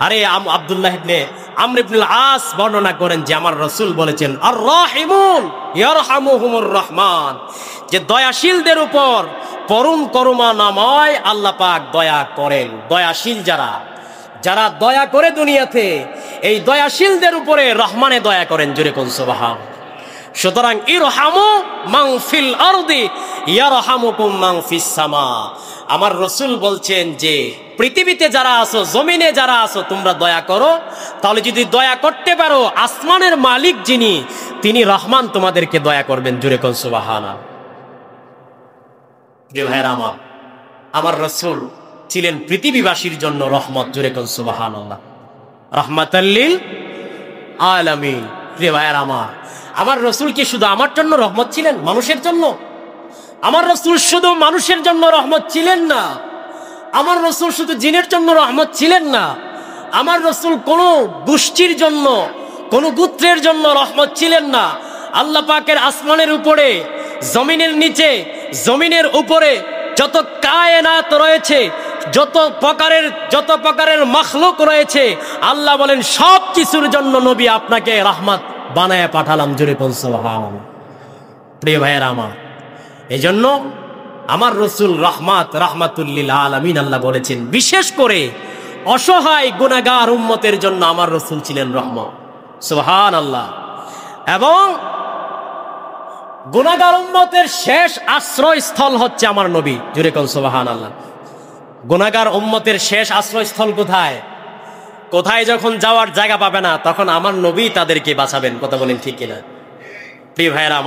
আরে আব্দুল্লাহ ইবনে আমর ইবনুল আস বর্ণনা করেন যে আমার রাসূল বলেছেন, আর রাহিমুন ইয়ারহামুহুমুর রহমান, যে দয়াশীলদের উপর পরম করুণাময় আল্লাহ পাক দয়া করেন। দয়াশীল যারা দয়া করে দুনিয়াতে, এই দয়াশীলদের উপরে রহমানে দয়া করেন। জোরে কোন সুবহান। সুতরাং ইরহামু মান ফিল আরদি ইয়ারহামুকুম মান ফিস সামা। আমার রাসূল বলছেন যে পৃথিবীতে যারা আছো, জমিনে যারা আছো, তোমরা দয়া করো, তাহলে যদি দয়া করতে পারো, আসমানের মালিক যিনি, তিনি রহমান তোমাদেরকে দয়া করবেন। জোরে কোন সুবহানাল্লাহ। প্রিয় ভাইরা আমার রাসূল ছিলেন পৃথিবীবাসীর জন্য রহমত। জোরে কোন সুবহানাল্লাহ। রাহমাতাল লিল আলামিন। প্রিয় ভাইরা আমার রাসূল কি শুধু আমার জন্য রহমত ছিলেন, মানুষের জন্য? আমার রাসূল শুধু মানুষের জন্য রহমত ছিলেন না। আমার রাসূল শুধু জিনের জন্য রহমত ছিলেন না। আমার রাসূল কোনো গোষ্ঠীর জন্য, কোনো গোত্রের জন্য রহমত ছিলেন না। আল্লাহ পাকের আসমানের উপরে, জমিনের নিচে, জমিনের উপরে যত কায়নাত রয়েছে, যত প্রকারের মাখলুক রয়েছে, আল্লাহ বলেন সব কিছুর জন্য নবী আপনাকে রহমত বানায় পাঠালাম। জোরে বলুন সুবহানাল্লাহ। প্রিয় ভাইয়েরা এই জন্য আমার রাসূল রাহমাতুল লিল আলামিন। আল্লাহ বলেছেন বিশেষ করে অসহায় গুনাহগার উম্মতের জন্য আমার রাসূল ছিলেন রহমত। সুবহানাল্লাহ। এবং গুনাহগার উম্মতের শেষ আশ্রয়স্থল হচ্ছে আমার নবী। জোরে কোন সুবহানাল্লাহ। গুনাহগার উম্মতের শেষ আশ্রয়স্থল কোথায়? কোথায় যখন যাওয়ার জায়গা পাবে না, তখন আমার নবী তাদেরকে বাঁচাবেন। কথা বলেন ঠিক কিনা? প্রিয় ভাইয়েরা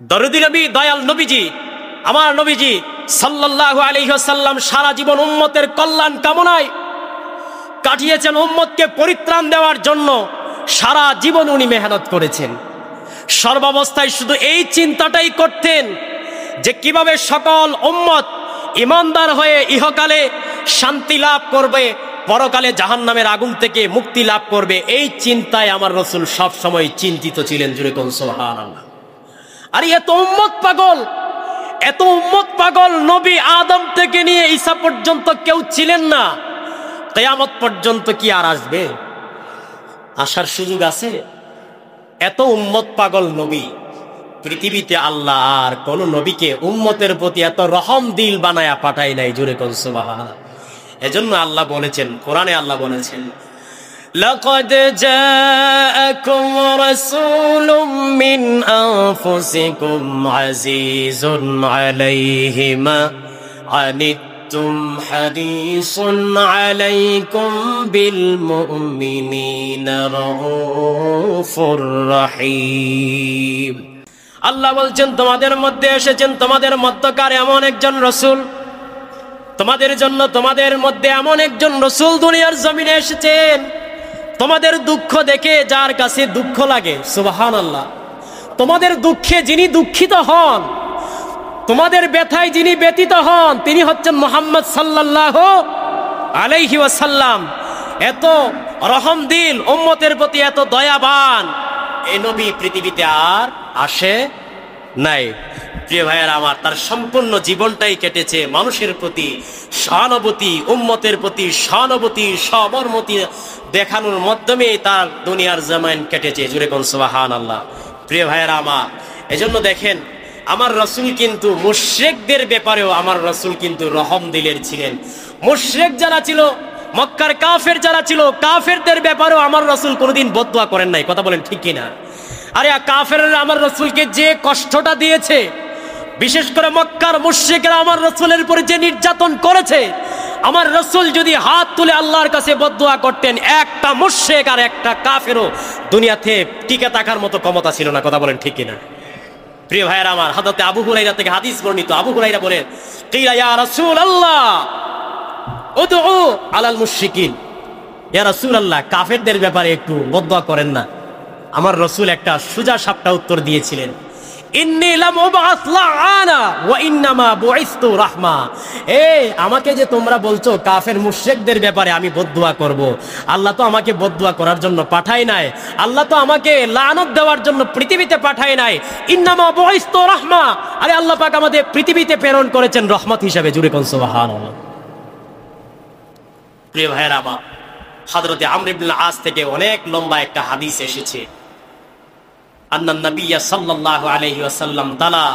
দরদি নবী, দয়াল নবীজি, আমার নবীজি সাল্লাল্লাহু আলাইহি ওয়াসাল্লাম সারা জীবন উম্মতের কল্যাণ কামনায় কাটিয়েছেন। উম্মতকে পরিত্রাণ দেওয়ার জন্য সারা জীবন উনি মেহনত করেছেন। সর্বাবস্থায় শুধু এই চিন্তাটাই করতেন যে কিভাবে সকল উম্মত ইমানদার হয়ে ইহকালে শান্তি লাভ করবে, পরকালে জাহান্নামের আগুন থেকে মুক্তি লাভ করবে। এই চিন্তায় আমার রাসূল সব সময় চিন্তিত ছিলেন। জোরে কোন সুবহানাল্লাহ। আর এত উম্মত পাগল নবী আদম থেকে নিয়ে ঈসা পর্যন্ত কেউ ছিলেন না। কিয়ামত পর্যন্ত কি আর আসবে? আসার সুযোগ আছে? এত উম্মত পাগল নবী পৃথিবীতে আল্লাহ আর কোন নবীকে উম্মতের প্রতি এত রহম দিল বানায়া পাঠায় নাই। জোরে কোন সুবহানাল্লাহ। এজন্য আল্লাহ বলেছেন, কোরআনে আল্লাহ বলেছেন, লাকাদ জাআকুম রাসূলুম মিন আনফুসিকুম আজিজুন আলাইহি মা আনিতুম হারিসুন আলাইকুম বিল মুমিনিনা রাউফুর রহিম। আল্লাহ বলছেন তোমাদের মধ্যে এসেছেন, তোমাদের মধ্যকার এমন একজন রাসূল, তোমাদের জন্য তোমাদের মধ্যে এমন একজন রাসূল দুনিয়ার জমিনে এসেছেন, তোমাদের দুঃখ দেখে যার কাছে দুঃখ লাগে, সুবহানাল্লাহ, তোমাদের দুঃখে যিনি দুঃখিত হন, তোমাদের ব্যথায় যিনি ব্যথিত হন, তিনি হচ্ছেন মুহাম্মদ সাল্লাল্লাহু আলাইহি ওয়াসাল্লাম। এত রহম দিল, উম্মতের প্রতি এত দয়াবান এই নবী পৃথিবীতে আর আসে নাই। প্রিয় ভাইয়েরা তার সম্পূর্ণ জীবনটাই কেটেছে মানুষের প্রতি সহানুভূতি, উম্মতের প্রতি সহানুভূতি, সবরমতি দেখানোর মাধ্যমে তার দুনিয়ার জমিন কেটেছে। জুড়ে কোন সুবহানাল্লাহ। প্রিয় ভাইয়েরা এজন্য দেখেন আমার রাসূল কিন্তু মুশরিকদের ব্যাপারেও আমার রাসূল কিন্তু রহম দিলের ছিলেন। মুশরিক যারা ছিল, মক্কার কাফের যারা ছিল, কাফেরদের ব্যাপারেও আমার রাসূল কোনোদিন বদদুয়া করেন নাই। কথা বলেন ঠিক কিনা? আরে কাফেররা আমার রাসূলকে যে কষ্টটা দিয়েছে, বিশেষ করে মক্কার মুশরিকরা আমার রাসূলের উপরে যে নির্যাতন করেছে, আমার রাসূল যদি হাত তুলে আল্লাহর কাছে বদদুয়া করতেন, একটা মুশরিক আর একটা কাফেরও দুনিয়াতে টিকে থাকার মতো ক্ষমতা ছিল না। কথা বলেন ঠিক কিনা? প্রিয় ভাইয়েরা হযরত আবু হুরায়রা থেকে হাদিস বর্ণিত, আবু হুরায়রা বলেন, কিলা ইয়া রাসূলুল্লাহ উদউ আলাল মুশরিকিন, ইয়া রাসূলুল্লাহ, কাফেরদের ব্যাপারে একটু বদদোয়া করেন না। আমার রসুল একটা সোজা সাপটা উত্তর দিয়েছিলেন, ইন্নী লাম উবআস লাআনা ওয়া ইন্নামা বুইসতু রাহমা। আমাকে যে তোমরা বলছো কাফের মুশরিকদের ব্যাপারে আমি বদদুয়া করব, আল্লাহ তো আমাকে বদদুয়া করার জন্য পাঠায় নাই, আল্লাহ তো আমাকে লানত দেওয়ার জন্য পৃথিবীতে পাঠায় নাই। ইন্নামা বুইসতু রাহমা, আরে আল্লাহ পাক আমাদের পৃথিবীতে প্রেরণ করেছেন রহমত হিসেবে। জুড়ে কোন সুবহানাল্লাহ। প্রিয় ভাইয়েরা আমার, হযরত আমর ইবনে আস থেকে অনেক লম্বা একটা হাদিস এসেছে। আন্নান নবী সাল্লাল্লাহু আলাইহি ওয়াসাল্লাম তালা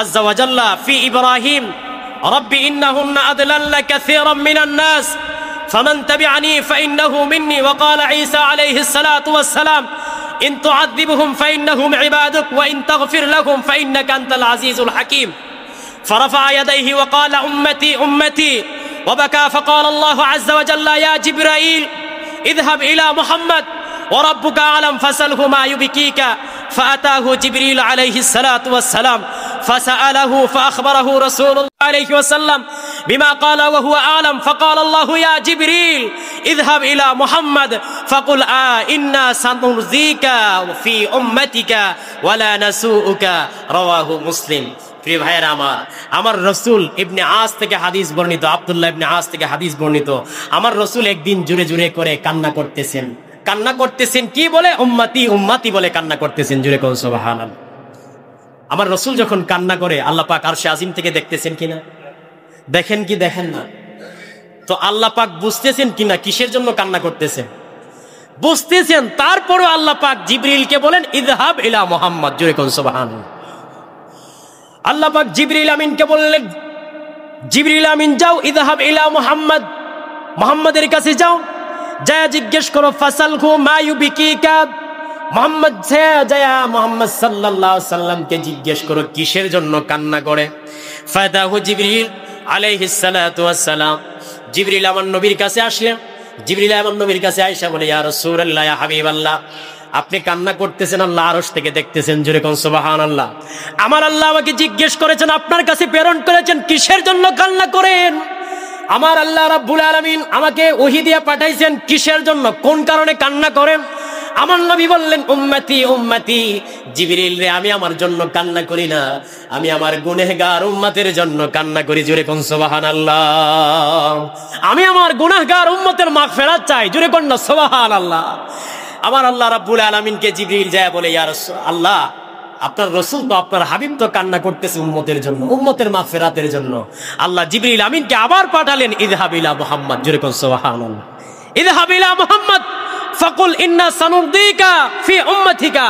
আযজা ওয়া জাল্লা ফি ইব্রাহিম রব্বি ইন্নাহুন্না আদলাল্লা কাসীরাম মিনান নাস ফামান তাবিআনি ফাইন্নাহু মিন্নি ওয়া ক্বালা ঈসা আলাইহিস সালাতু ওয়াস সালাম ইন তুআযিবহুম ফাইন্নাহুম ইবাদুক ওয়া ইন তাগফির লাহুম ফাইন্নাকা আনতাল আজিজুল হাকীম فرفع يديه وقال أمتي أمتي وبكى فقال الله عز وجل يا جبرائيل اذهب إلى محمد وربك أعلم فسأله ما يبكيك فأتاه جبريل عليه الصلاة والسلام فسأله فأخبره رسول الله عليه وسلم بما قال وهو أعلم فقال الله يا جبريل اذهب إلى محمد فقل إنا سنرضيك في أمتك ولا نسوءك رواه مسلم। প্রিয় ভাইয়েরা আমার, আমার রসুল ইবনে আস থেকে হাদিস বর্ণিত, আব্দুল্লাহ ইবনে আস থেকে হাদিস বর্ণিত, আমার রসুল একদিন জুড়ে জুড়ে করে কান্না করতেছেন কি বলে? উম্মতি উম্মতি বলে কান্না করতেছেন। জুড়ে কোন সুবহানাল্লাহ। আমার রসুল যখন কান্না করে আল্লাহ পাক আরশে আজিম থেকে দেখতেছেন কিনা? দেখেন কি দেখেন না? তো আল্লাহ পাক বুঝতেছেন কিনা কিসের জন্য কান্না করতেছেন? বুঝতেছেন। তারপরও আল্লাহ পাক জিবরিলকে বলেন ইযহাব ইলা মুহাম্মদ। জুড়ে কোন সুবহানাল্লাহ। আল্লাহ পাক জিবরিল আমিনকে বললেন, জিবরিল আমিন যাও, ইযহাব ইলা মুহাম্মদ, মুহাম্মাদের কাছে যাও, যা জিজ্ঞেস করো ফাসালহু মা ইউবিকিকা, মুহাম্মদ যায় মুহাম্মদ সাল্লাল্লাহু আলাইহি সাল্লামকে জিজ্ঞেস করো কিসের জন্য কান্না করে। ফাতাহু জিবরিল আলাইহিস সালাতু ওয়াস সালাম, জিবরিল আমার নবীর কাছে আসলেন। জিবরিল আমার নবীর কাছে আয়েশা বলে, ইয়া রাসূলুল্লাহ, ইয়া হাবিবাল্লাহ, আপনি কান্না করতেছেন, আল্লাহ আরশ থেকে দেখতেছেন। জোরে কোন সুবহানাল্লাহ। আমার আল্লাহ আমাকে জিজ্ঞেস করেছেন, আপনার কাছে প্রেরণ করেছেন, কিসের জন্য কান্না করেন? আমার আল্লাহ রাব্বুল আলামিন আমাকে ওহী দিয়ে পাঠাইছেন, কিসের জন্য, কোন কারণে কান্না করেন? আমার নবী বললেন উম্মতি উম্মতি। জিবরিল রে, আমি আমার জন্য কান্না করি না, আমি আমার গুনাহগার উম্মতের জন্য কান্না করি। জোরে কোন সুবহানাল্লাহ। আমি আমার গুনাহগার উম্মতের মাগফিরাত চাই। জোরে কোন না সুবহানাল্লাহ। আমার আল্লাহ রাব্বুল আলামিনকে জিবরিল যায় বলে, ইয়া রাসূলুল্লাহ, আপনার রসুল তো, আপনার হাবিব তো কান্না করতেছে উম্মতের জন্য, উম্মতের মাগফিরাতের জন্য। আল্লাহ জিবরিল আমিনকে আবার পাঠালেন, ইযহাব ইলা মুহাম্মদ। জোরে কোন সুবহানাল্লাহ। ইযহাব ইলা মুহাম্মদ ফাকুল ইন্না সানুরদিকা ফি উম্মতিকা।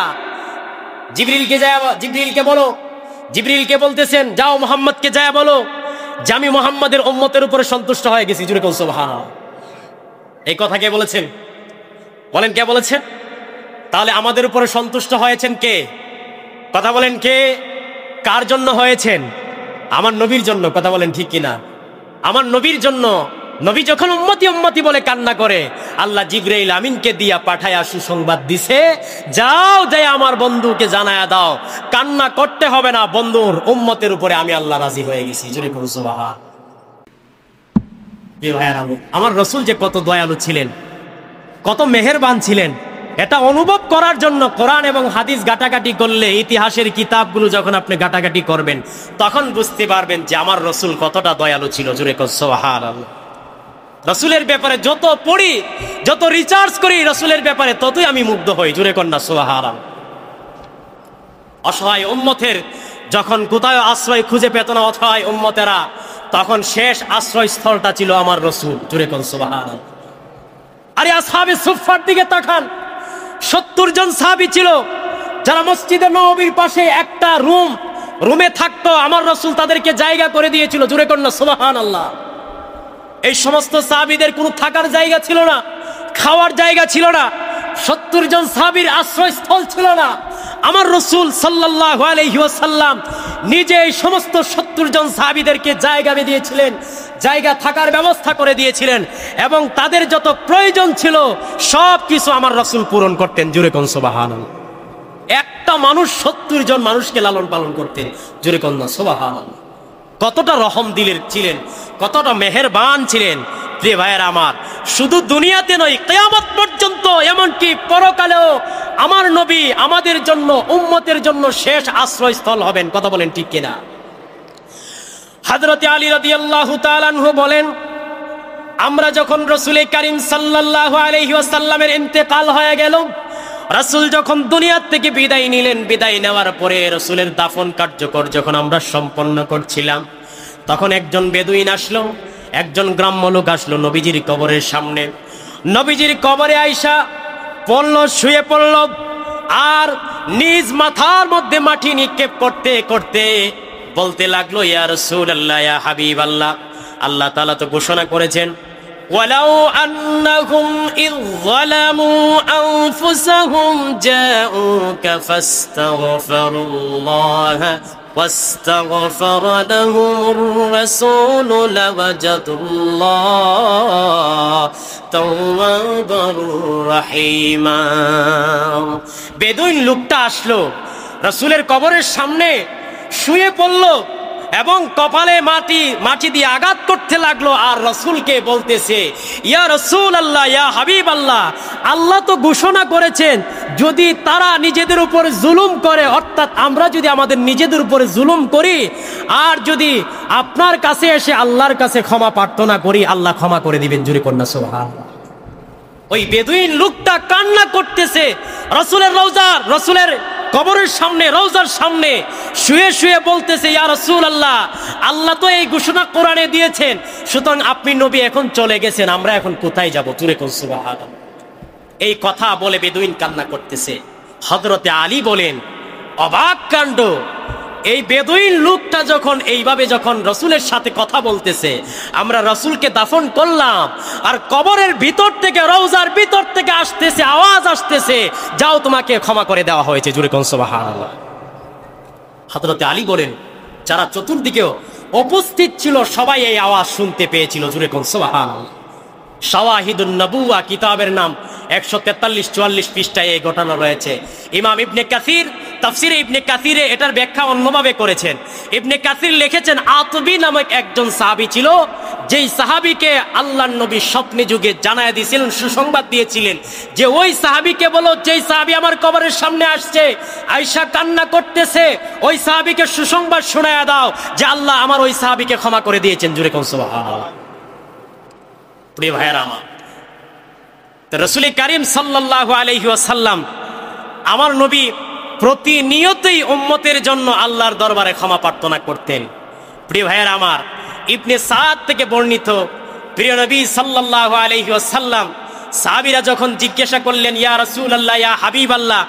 জিবরিলকে বলতেছেন, যাও মুহাম্মদকে যায় বলো যে আমি মুহাম্মদের উম্মতের উপরে সন্তুষ্ট হয়ে গেছি। জোরে কোন সুবহানাল্লাহ। এই কথা কে বলেছেন? বলেন কে বলেছেন? তাহলে আমাদের উপরে সন্তুষ্ট হয়েছেন কে? কথা বলেন কে? কার জন্য হয়েছেন? আমার নবীর জন্য। কথা বলেন ঠিক কিনা? আমার নবীর জন্য। নবী যখন উম্মতি উম্মতি বলে কান্না করে, আল্লাহ জিবরাইল আমিনকে দিয়া পাঠায়া সুসংবাদ দিছে, যাও যায় আমার বন্ধুকে জানায়া দাও, কান্না করতে হবে না, বন্ধুর উম্মতের উপরে আমি আল্লাহ রাজি হয়ে গেছি। জোরে কোন সুবহানাল্লাহ। আমার রসুল যে কত দয়ালু ছিলেন, কত মেহেরবান ছিলেন, এটা অনুভব করার জন্য কোরআন এবং হাদিস ঘাটাঘাটি করলে, ইতিহাসের কিতাবগুলো যখন আপনি ঘাটাঘাটি করবেন, তখন বুঝতে পারবেন যে আমার রসুল কতটা দয়ালু ছিল। জোরে কোন সুবহানাল্লাহ। রসুলের ব্যাপারে যত পড়ি, যত রিসার্চ করি রসুলের ব্যাপারে, ততই আমি মুগ্ধ হই। জোরে কোন না সুবহানাল্লাহ। অসহায় উম্মতের যখন কোথায় আশ্রয় খুঁজে পেত না অসহায় উম্মতেরা, তখন শেষ আশ্রয়স্থলটা ছিল আমার রসুল। জোরে কোন সুবহানাল্লাহ। আরে আসহাবে সুফফার দিকে তাকান, 70 জন সাহাবী ছিল যারা মসজিদে নববীর পাশে একটা রুমে থাকতো। আমার রসুল তাদেরকে জায়গা করে দিয়েছিল। জোরে কোন না সুবহানাল্লাহ। এই সমস্ত সাহাবীদের কোনো থাকার জায়গা ছিল না, খাওয়ার জায়গা ছিল না, 70 জন সাহাবীর আশ্রয়স্থল ছিল না। আমার রসুল সাল্লাল্লাহু আলাইহি ওয়াসাল্লাম নিজে এই সমস্ত 70 জন সাহাবীদেরকে জায়গা দিয়েছিলেন, জায়গা থাকার ব্যবস্থা করে দিয়েছিলেন, এবং তাদের যত প্রয়োজন ছিল সব কিছু আমার রসুল পূরণ করতেন। জোরে কোন সুবহানাল্লাহ। একটা মানুষ 70 জন মানুষকে লালন পালন করতেন। জোরে কোন সুবহানাল্লাহ। কতটা রহম দিলের ছিলেন, কতটা মেহেরবান ছিলেন, প্রিয় ভাইয়ের আমার, শুধু দুনিয়াতে নয়, কিয়ামত পর্যন্ত, এমনকি পরকালেও আমার নবী আমাদের জন্য, উম্মতের জন্য শেষ আশ্রয়স্থল হবেন। কথা বলেন ঠিক কিনা? হযরত আলী রাদিয়াল্লাহু তাআলা আনহু বলেন, আমরা যখন রাসূল কারীম সাল্লাল্লাহু আলাইহি ওয়াসাল্লামের ইন্তেকাল হয়ে গেল, রাসূল যখন দুনিয়া থেকে বিদায় নিলেন, বিদায় নেওয়ার পরে রাসূলের দাফন কার্যকর যখন আমরা সম্পন্ন করছিলাম, তখন একজন বেদুইন আসলো, একজন গ্রাম্য লোক আসলো নবীজির কবরের সামনে। নবীজির কবরে আয়েশা পড়ল, শুয়ে পড়ল, আর নিজ মাথার মধ্যে মাটি নিক্ষেপ করতে করতে বলতে লাগলো, ইয়া রাসূলুল্লাহ, ইয়া হাবিবাল্লাহ, আল্লাহ তাআলা তো ঘোষণা করেছেন, ওয়ালাউ আন্নাহুম ইয যালামু আনফুসাহুম জাউকা ফাস্তাগফিরুল্লাহ ওয়াস্তাগফারা লাহুমুর রাসূল লাওয়াজাদুল্লাহ তাওয়াবার রাহিমা। বেদুইন লোকটা আসলো, রাসূলের কবরের সামনে শুয়ে পড়ল এবং কপালে মাটি দিয়ে আঘাত করতে লাগলো, আর রাসূলকে বলতেছে, ইয়া রাসূলুল্লাহ, ইয়া হাবিবাল্লাহ, আল্লাহ তো ঘোষণা করেছেন যদি তারা নিজেদের উপর জুলুম করে, অর্থাৎ আমরা যদি আমাদের নিজেদের উপরে জুলুম করি আর যদি আপনার কাছে এসে আল্লাহর কাছে ক্ষমা প্রার্থনা করি, আল্লাহ ক্ষমা করে দিবেন। জোরে কন্যা সুবহানাল্লাহ। ওই বেদুইন লোকটা কান্না করতেছে, রাসূলের কবরের সামনে, রওজার সামনে শুয়ে শুয়ে বলতেছে, ইয়া রাসূলুল্লাহ, আল্লাহ তো এই ঘোষণা কোরআনে দিয়েছেন, সুতরাং আপনি নবী এখন চলে গেছেন, আমরা এখন কোথায় যাব? জোরে কোন সুবহানাল্লাহ। এই কথা বলে বেদুইন কান্না করতেছে। হযরতে আলী বলেন, অবাক কাণ্ড, এই বেদুইন লোকটা যখন এইভাবে যখন রাসূলের সাথে কথা বলতেছে, আমরা রাসূলকে দাফন করলাম, আর কবরের ভিতর থেকে, রওজার ভিতর থেকে আসতেছে, আওয়াজ আসতেছে, যাও তোমাকে ক্ষমা করে দেওয়া হয়েছে। জোরে কোন সুবহানাল্লাহ। হযরতে আলী বলেন, যারা চতুর্দিকেও উপস্থিত ছিল সবাই এই আওয়াজ শুনতে পেয়েছিল। জোরে কোন সুবহানাল্লাহ। শাওয়াহিদুন নবুওয়া কিতাবের নাম 143-44 পৃষ্ঠায় এই ঘটনা রয়েছে। ইমাম ইবনে কাসির তাফসিরে ইবনে কাসিরে এটার ব্যাখ্যা অন্যভাবে করেছেন। ইবনে কাসির লিখেছেন, আতবী নামক একজন সাহাবী ছিল, যেই সাহাবীকে আল্লাহর নবী স্বপ্নে যুগে জানায় দিয়েছিলেন, সুসংবাদ দিয়েছিলেন যে ওই সাহাবীকে বলো, যেই সাহাবী আমার কবরের সামনে আসছে, আয়েশা কান্না করতেছে, ওই সাহাবীকে সুসংবাদ শোনায়া দাও যে আল্লাহ আমার ওই সাহাবীকে ক্ষমা করে দিয়েছেন। জোরে কোন সুবহানাল্লাহ। প্রিয় ভাইয়েরা আমার, রাসূল কারীম সাল্লাল্লাহু আলাইহি ওয়াসাল্লাম, আমার নবী প্রতিনিয়তই উম্মতের জন্য আল্লাহর দরবারে ক্ষমা প্রার্থনা করতেন। প্রিয় ভাইয়েরা আমার, ইবনে সাদ থেকে বর্ণিত, প্রিয় নবী সাল্লাল্লাহু আলাইহি ওয়াসাল্লাম সাহাবীরা যখন জিজ্ঞাসা করলেন, ইয়া রাসূলুল্লাহ, ইয়া হাবিবাল্লাহ,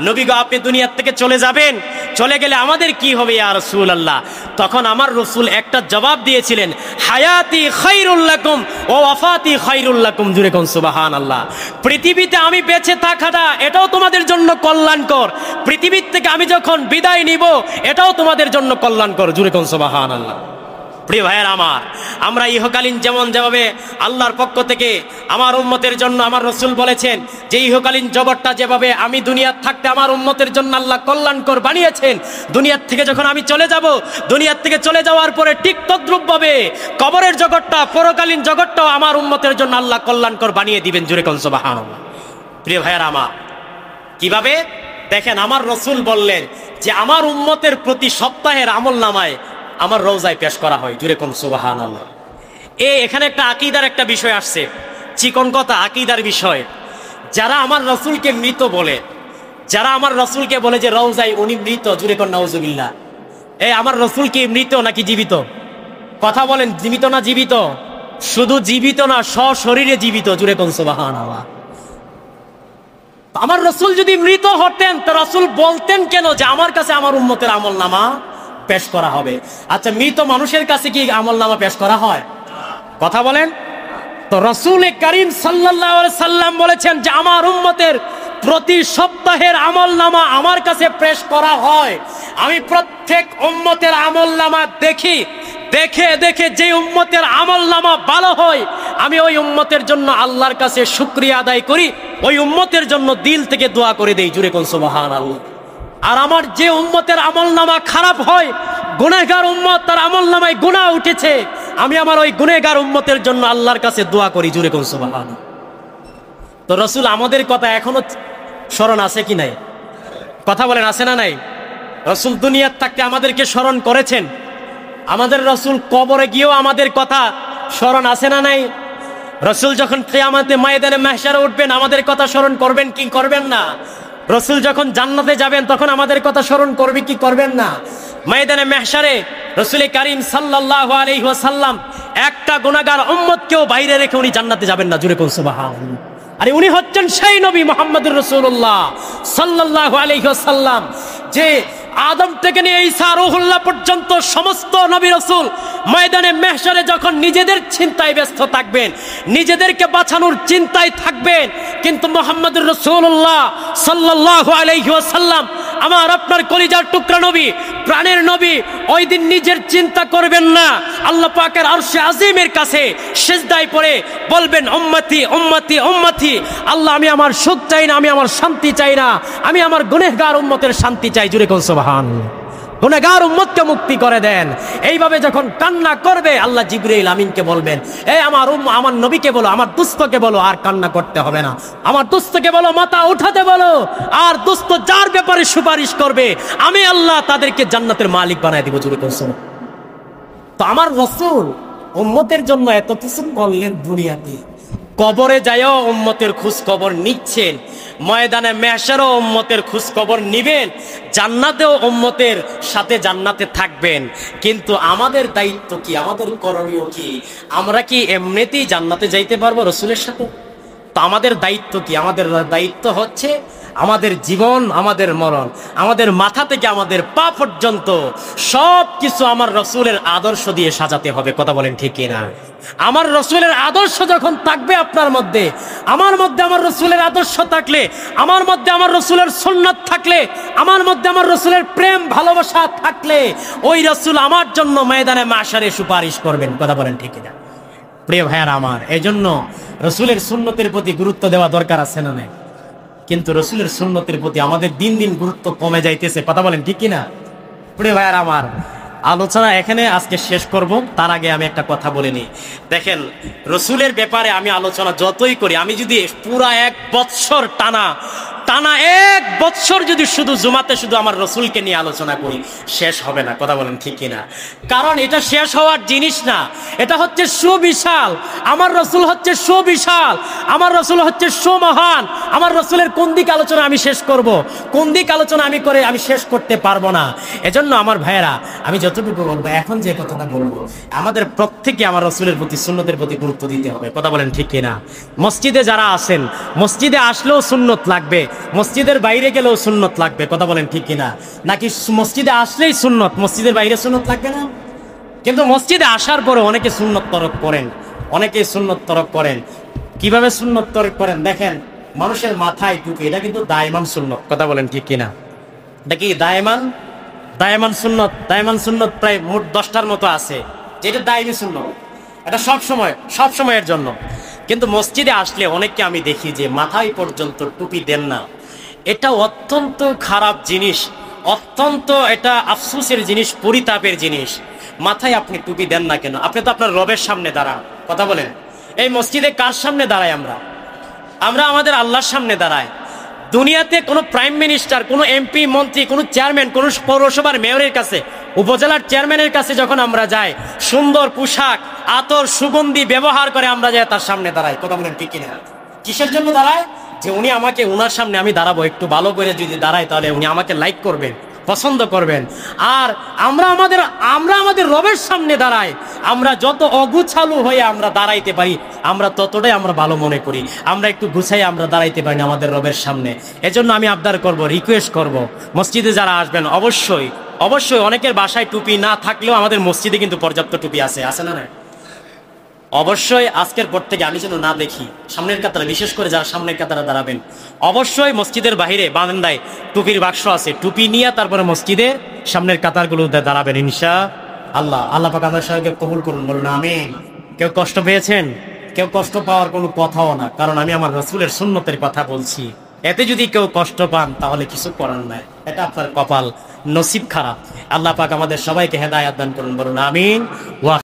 নবী গো, আপনি দুনিয়া থেকে চলে যাবেন, চলে গেলে আমাদের কি হবে ইয়া রাসূলুল্লাহ? তখন আমার রাসূল একটা জবাব দিয়েছিলেন, হায়াতি খায়রুল লাকুম ওয়া ওয়াফাতি খায়রুল লাকুম। জোরে কোন সুবহানাল্লাহ। পৃথিবীতে আমি বেঁচে থাকাটা এটাও তোমাদের জন্য কল্যাণকর, পৃথিবীর থেকে আমি যখন বিদায় নিব এটাও তোমাদের জন্য কল্যাণকর। জোরে কোন সুবহানাল্লাহ। প্রিয় ভাইয়ের আমার, আমরা ইহকালীন যেভাবে আল্লাহর পক্ষ থেকে আমার উম্মতের জন্য আমার রাসূল বলেছেন যে ইহকালীন জগৎটা যেভাবে আমি দুনিয়ার থাকতে আমার উম্মতের জন্য আল্লাহ কল্যাণকর বানিয়েছেন, দুনিয়ার থেকে যখন আমি চলে যাব, দুনিয়ার থেকে চলে যাওয়ার পরে ঠিক তদ্রূপভাবে কবরের জগৎটা, পরকালীন জগৎটাও আমার উম্মতের জন্য আল্লাহ কল্যাণকর বানিয়ে দিবেন। জোরে কোন সুবহানাল্লাহ। প্রিয় ভাইয়ের আমার, কিভাবে দেখেন, আমার রাসূল বললেন যে আমার উম্মতের প্রতি সপ্তাহের আমলনামায় আমার রওজায় পেশ করা হয়। জোরে কোন সুবহানাল্লাহ। এখানে একটা আকীদার একটা বিষয় আসছে, চিকন কথা, আকীদার বিষয়। যারা আমার রাসূলকে মৃত বলে, যারা আমার রাসূলকে বলে যে রওজায় উনি মৃত, জোরে কোন নাউজুবিল্লাহ। আমার রাসূল কি মৃত নাকি জীবিত? কথা বলেন, জীবিত না জীবিত? শুধু জীবিত না, সশরীরে জীবিত। জোরে কোন সুবহানাল্লাহ। আমার রাসূল যদি মৃত হতেন তো রাসূল বলতেন কেন যে আমার কাছে আমার উম্মতের আমলনামা পেশ করা হবে? আচ্ছা, মৃত মানুষের কাছে কি আমলনামা পেশ করা হয়? কথা বলেন তো। রাসূল কারীম সাল্লাল্লাহু আলাইহি সাল্লাম বলেছেন যে আমার উম্মতের প্রতি সপ্তাহের আমলনামা আমার কাছে পেশ করা হয়। আমি প্রত্যেক উম্মতের আমলনামা দেখি, দেখে দেখে যে উম্মতের আমলনামা ভালো হয় আমি ওই উম্মতের জন্য আল্লাহর কাছে শুকরিয়া আদায় করি, ওই উম্মতের জন্য দিল থেকে দোয়া করে দেই। জোরে কোন সুবহানাল্লাহ। আর আমার যে উম্মতের আমলনামা খারাপ হয়, গুনাহগার উম্মত, তার আমলনামায় গুনাহ উঠেছে, আমি আমার ওই গুনেহগার উম্মতের জন্য আল্লাহর কাছে দোয়া করি, জুড়ে কোন সুবহানাল্লাহ। তো রসুল আমাদের কথা এখনো স্মরণ আছে কি নাই? কথা বলেন, আছে না নাই? রসুল দুনিয়ার থাকতে আমাদেরকে স্মরণ করেছেন। আমাদের রসুল কবরে গিয়েও আমাদের কথা স্মরণ আছে না নাই? রসুল যখন কিয়ামতে ময়দানে মাহশারে উঠবেন আমাদের কথা স্মরণ করবেন কি করবেন না? রসুল যখন জান্নাতে যাবেন তখন আমাদের কথা স্মরণ করবে কি করবেন না? ময়দানে মাহশারে রসুল করিম সাল্লাল্লাহু আলাইহি ওয়াসাল্লাম একটা গুনাহগার উম্মতকেও বাইরে রেখে উনি জান্নাতে যাবেন না, জুড়ে কোন সুবহানাল্লাহ। আরে উনি হচ্ছেন সেই নবী মুহাম্মদুর রাসূলুল্লাহ সাল্লাল্লাহু আলাইহি ওয়াসাল্লাম, যে আদম থেকে নিয়ে ঈসা রূহুল্লাহ পর্যন্ত সমস্ত নবী রাসূল ময়দানে মাহশারে যখন নিজেদের চিন্তায় ব্যস্ত থাকবেন, নিজেদেরকে বাঁচানোর চিন্তায় থাকবেন, কিন্তু মুহাম্মদুর রাসূলুল্লাহ সাল্লাল্লাহু আলাইহি ওয়াসাল্লাম আমার আপনার কলিজার টুকরা নবী, প্রাণের নবী, ওই দিন নিজের চিন্তা করবেন না, আল্লাহ পাকের আরশে আজিমের কাছে সিজদায় পড়ে বলবেন উম্মতি উম্মতি উম্মতি, আল্লাহ আমি আমার সুখ চাই না, আমি আমার শান্তি চাই না, আমি আমার গুনেহগার উম্মতের শান্তি চাই, জুড়ে কোন সুবহানাল্লাহ। গুনেহগার উম্মতকে মুক্তি করে দেন। এইভাবে যখন কান্না করবে আল্লাহ জিবরাইল আমিনকে বলবেন, আমার নবীকে বলো, আমার দুস্থকে বলো আর কান্না করতে হবে না, আমার দুস্থকে বলো মাথা উঠাতে বলো, আর দুস্থ যার ব্যাপারে সুপারিশ করবে আমি আল্লাহ তাদেরকে জান্নাতের মালিক বানায় দিব, জুড়ে কোন সুবহানাল্লাহ। তো আমার রাসূল উম্মতের জন্য এত কিছু করলেন দুনিয়াতে, কবরে যায়ও উম্মতের খোঁজ খবর নিচ্ছেন, ময়দানে মাহশারেও উম্মতের খোঁজ খবর নিবেন, জান্নাতেও উম্মতের সাথে জান্নাতে থাকবেন। কিন্তু আমাদের দায়িত্ব কি, আমাদের করণীয় কি? আমরা কি এমনিতেই জান্নাতে যাইতে পারবো রসুলের সাথে? তো আমাদের দায়িত্ব কি? আমাদের দায়িত্ব হচ্ছে আমাদের জীবন, আমাদের মরণ, আমাদের মাথা থেকে আমাদের পা পর্যন্ত সব কিছু আমার রসুলের আদর্শ দিয়ে সাজাতে হবে। কথা বলেন ঠিক কিনা? আমার রসুলের আদর্শ যখন থাকবে আপনার মধ্যে, আমার মধ্যে আমার রসুলের আদর্শ থাকলে, আমার মধ্যে আমার রসুলের সুন্নাত থাকলে, আমার মধ্যে আমার রসুলের প্রেম ভালোবাসা থাকলে, ওই রসুল আমার জন্য ময়দানে মাহশারে সুপারিশ করবেন। কথা বলেন ঠিক কিনা? প্রিয় ভাইয়ারা আমার, এই জন্য রসুলের সুন্নতের প্রতি গুরুত্ব দেওয়া দরকার আছে না নাই? কিন্তু রসুলের সুন্নতের প্রতি আমাদের দিন দিন গুরুত্ব কমে যাইতেছে। কথা বলেন ঠিক কিনা? প্রিয় ভাইয়ারা আমার, আলোচনা এখানে আজকে শেষ করব, তার আগে আমি একটা কথা বলে নিই। দেখেন, রসুলের ব্যাপারে আমি আলোচনা যতই করি, আমি যদি পুরা 1 বৎসর টানা 1 বৎসর যদি শুধু জুমাতে শুধু আমার রসুলকে নিয়ে আলোচনা করি, শেষ হবে না। কথা বলেন ঠিক কিনা? কারণ এটা শেষ হওয়ার জিনিস না, এটা হচ্ছে সুবিশাল। আমার রসুল হচ্ছে সুবিশাল, আমার রসুল হচ্ছে সুমহান। আমার রসুলের কোন দিক আলোচনা আমি শেষ করব, কোন দিক আলোচনা আমি করে আমি শেষ করতে পারবো না। এজন্য আমার ভাইয়েরা, আমি যতটুকু বলবো, এখন যে কথাটা বলবো, আমাদের প্রত্যেকে আমার রসুলের প্রতি, সুন্নতের প্রতি গুরুত্ব দিতে হবে। কথা বলেন ঠিক কিনা? মসজিদে যারা আছেন, মসজিদে আসলেও সুন্নত লাগবে, মসজিদের বাইরে গেলেও সুন্নত লাগবে। কথা বলেন ঠিক কিনা? নাকি মসজিদে আসলেই সুন্নত, মসজিদের বাইরে সুন্নত লাগবে না? কিন্তু মসজিদে আসার পরে অনেকে সুন্নত তরক করেন, অনেকে সুন্নত তরক করেন। কিভাবে সুন্নত তরক করেন? দেখেন, মানুষের মাথায় টুপি, এটা কিন্তু দায়মান সুন্নত। কথা বলেন ঠিক কিনা? এটা কি দায়মান সুন্নত? দায়মান সুন্নত প্রায় মোট 10টার মতো আছে, যেটা দায়মি সুন্নত, এটা সব সময়ের জন্য। কিন্তু মসজিদে আসলে অনেককে আমি দেখি যে মাথায় পর্যন্ত টুপি দেন না। এটা অত্যন্ত খারাপ জিনিস, অত্যন্ত এটা আফসোসের জিনিস, পরিতাপের জিনিস। মাথায় আপনি টুপি দেন না কেন? আপনি তো আপনার রবের সামনে দাঁড়ান। কথা বলেন, এই মসজিদে কার সামনে দাঁড়াই? আমরা আমাদের আল্লাহর সামনে দাঁড়াই। দুনিয়াতে কোনো প্রাইম মিনিস্টার, কোনো এমপি, মন্ত্রী, কোনো চেয়ারম্যান, কোনো পৌরসভার মেয়রের কাছে, উপজেলার চেয়ারম্যানের কাছে যখন আমরা যাই, সুন্দর পোশাক, আতর, সুগন্ধি ব্যবহার করে আমরা যাই তার সামনে দাঁড়াই। কথা বলেন ঠিক কিনা? কিসের জন্য দাঁড়ায়? যে উনি আমাকে, ওনার সামনে আমি দাঁড়াবো, একটু ভালো করে যদি দাঁড়াই তাহলে উনি আমাকে লাইক করবেন, পছন্দ করবেন। আর আমরা আমাদের রবের সামনে দাঁড়াই, আমরা যত অগুছালু হয়ে আমরা দাঁড়াইতে পারি, আমরা ততটাই আমরা ভালো মনে করি। আমরা একটু গুছাই আমরা দাঁড়াইতে পারি না আমাদের রবের সামনে। এজন্য আমি আবদার করব, রিকোয়েস্ট করব, মসজিদে যারা আসবেন অবশ্যই অনেকের বাসায় টুপি না থাকলেও আমাদের মসজিদে কিন্তু পর্যাপ্ত টুপি আছে না? অবশ্যই আজকের পর থেকে আমি যেন না দেখি সামনের কাতারে, বিশেষ করে যারা সামনের কাতারে দাঁড়াবেন, অবশ্যই মসজিদের বাহিরে বারান্দায় টুপির বাক্স আছে, টুপি নিয়ে তারপরে মসজিদের সামনের কাতারগুলোতে দাঁড়াবেন ইনশাআল্লাহ। আল্লাহ পাক আমাদের সবাইকে কবুল করুন, বলুন আমিন। কেউ কষ্ট পেয়েছেন? কেউ কষ্ট পাওয়ার কোনো কথাও না, কারণ আমি আমার রাসূলের সুন্নতের কথা বলছি। এতে যদি কেউ কষ্ট পান তাহলে কিছু করার নাই, এটা আপনার কপাল, নসিব খারাপ। আল্লাহ পাক আমাদের সবাইকে হেদায়েত দান করুন, বলুন আমিন।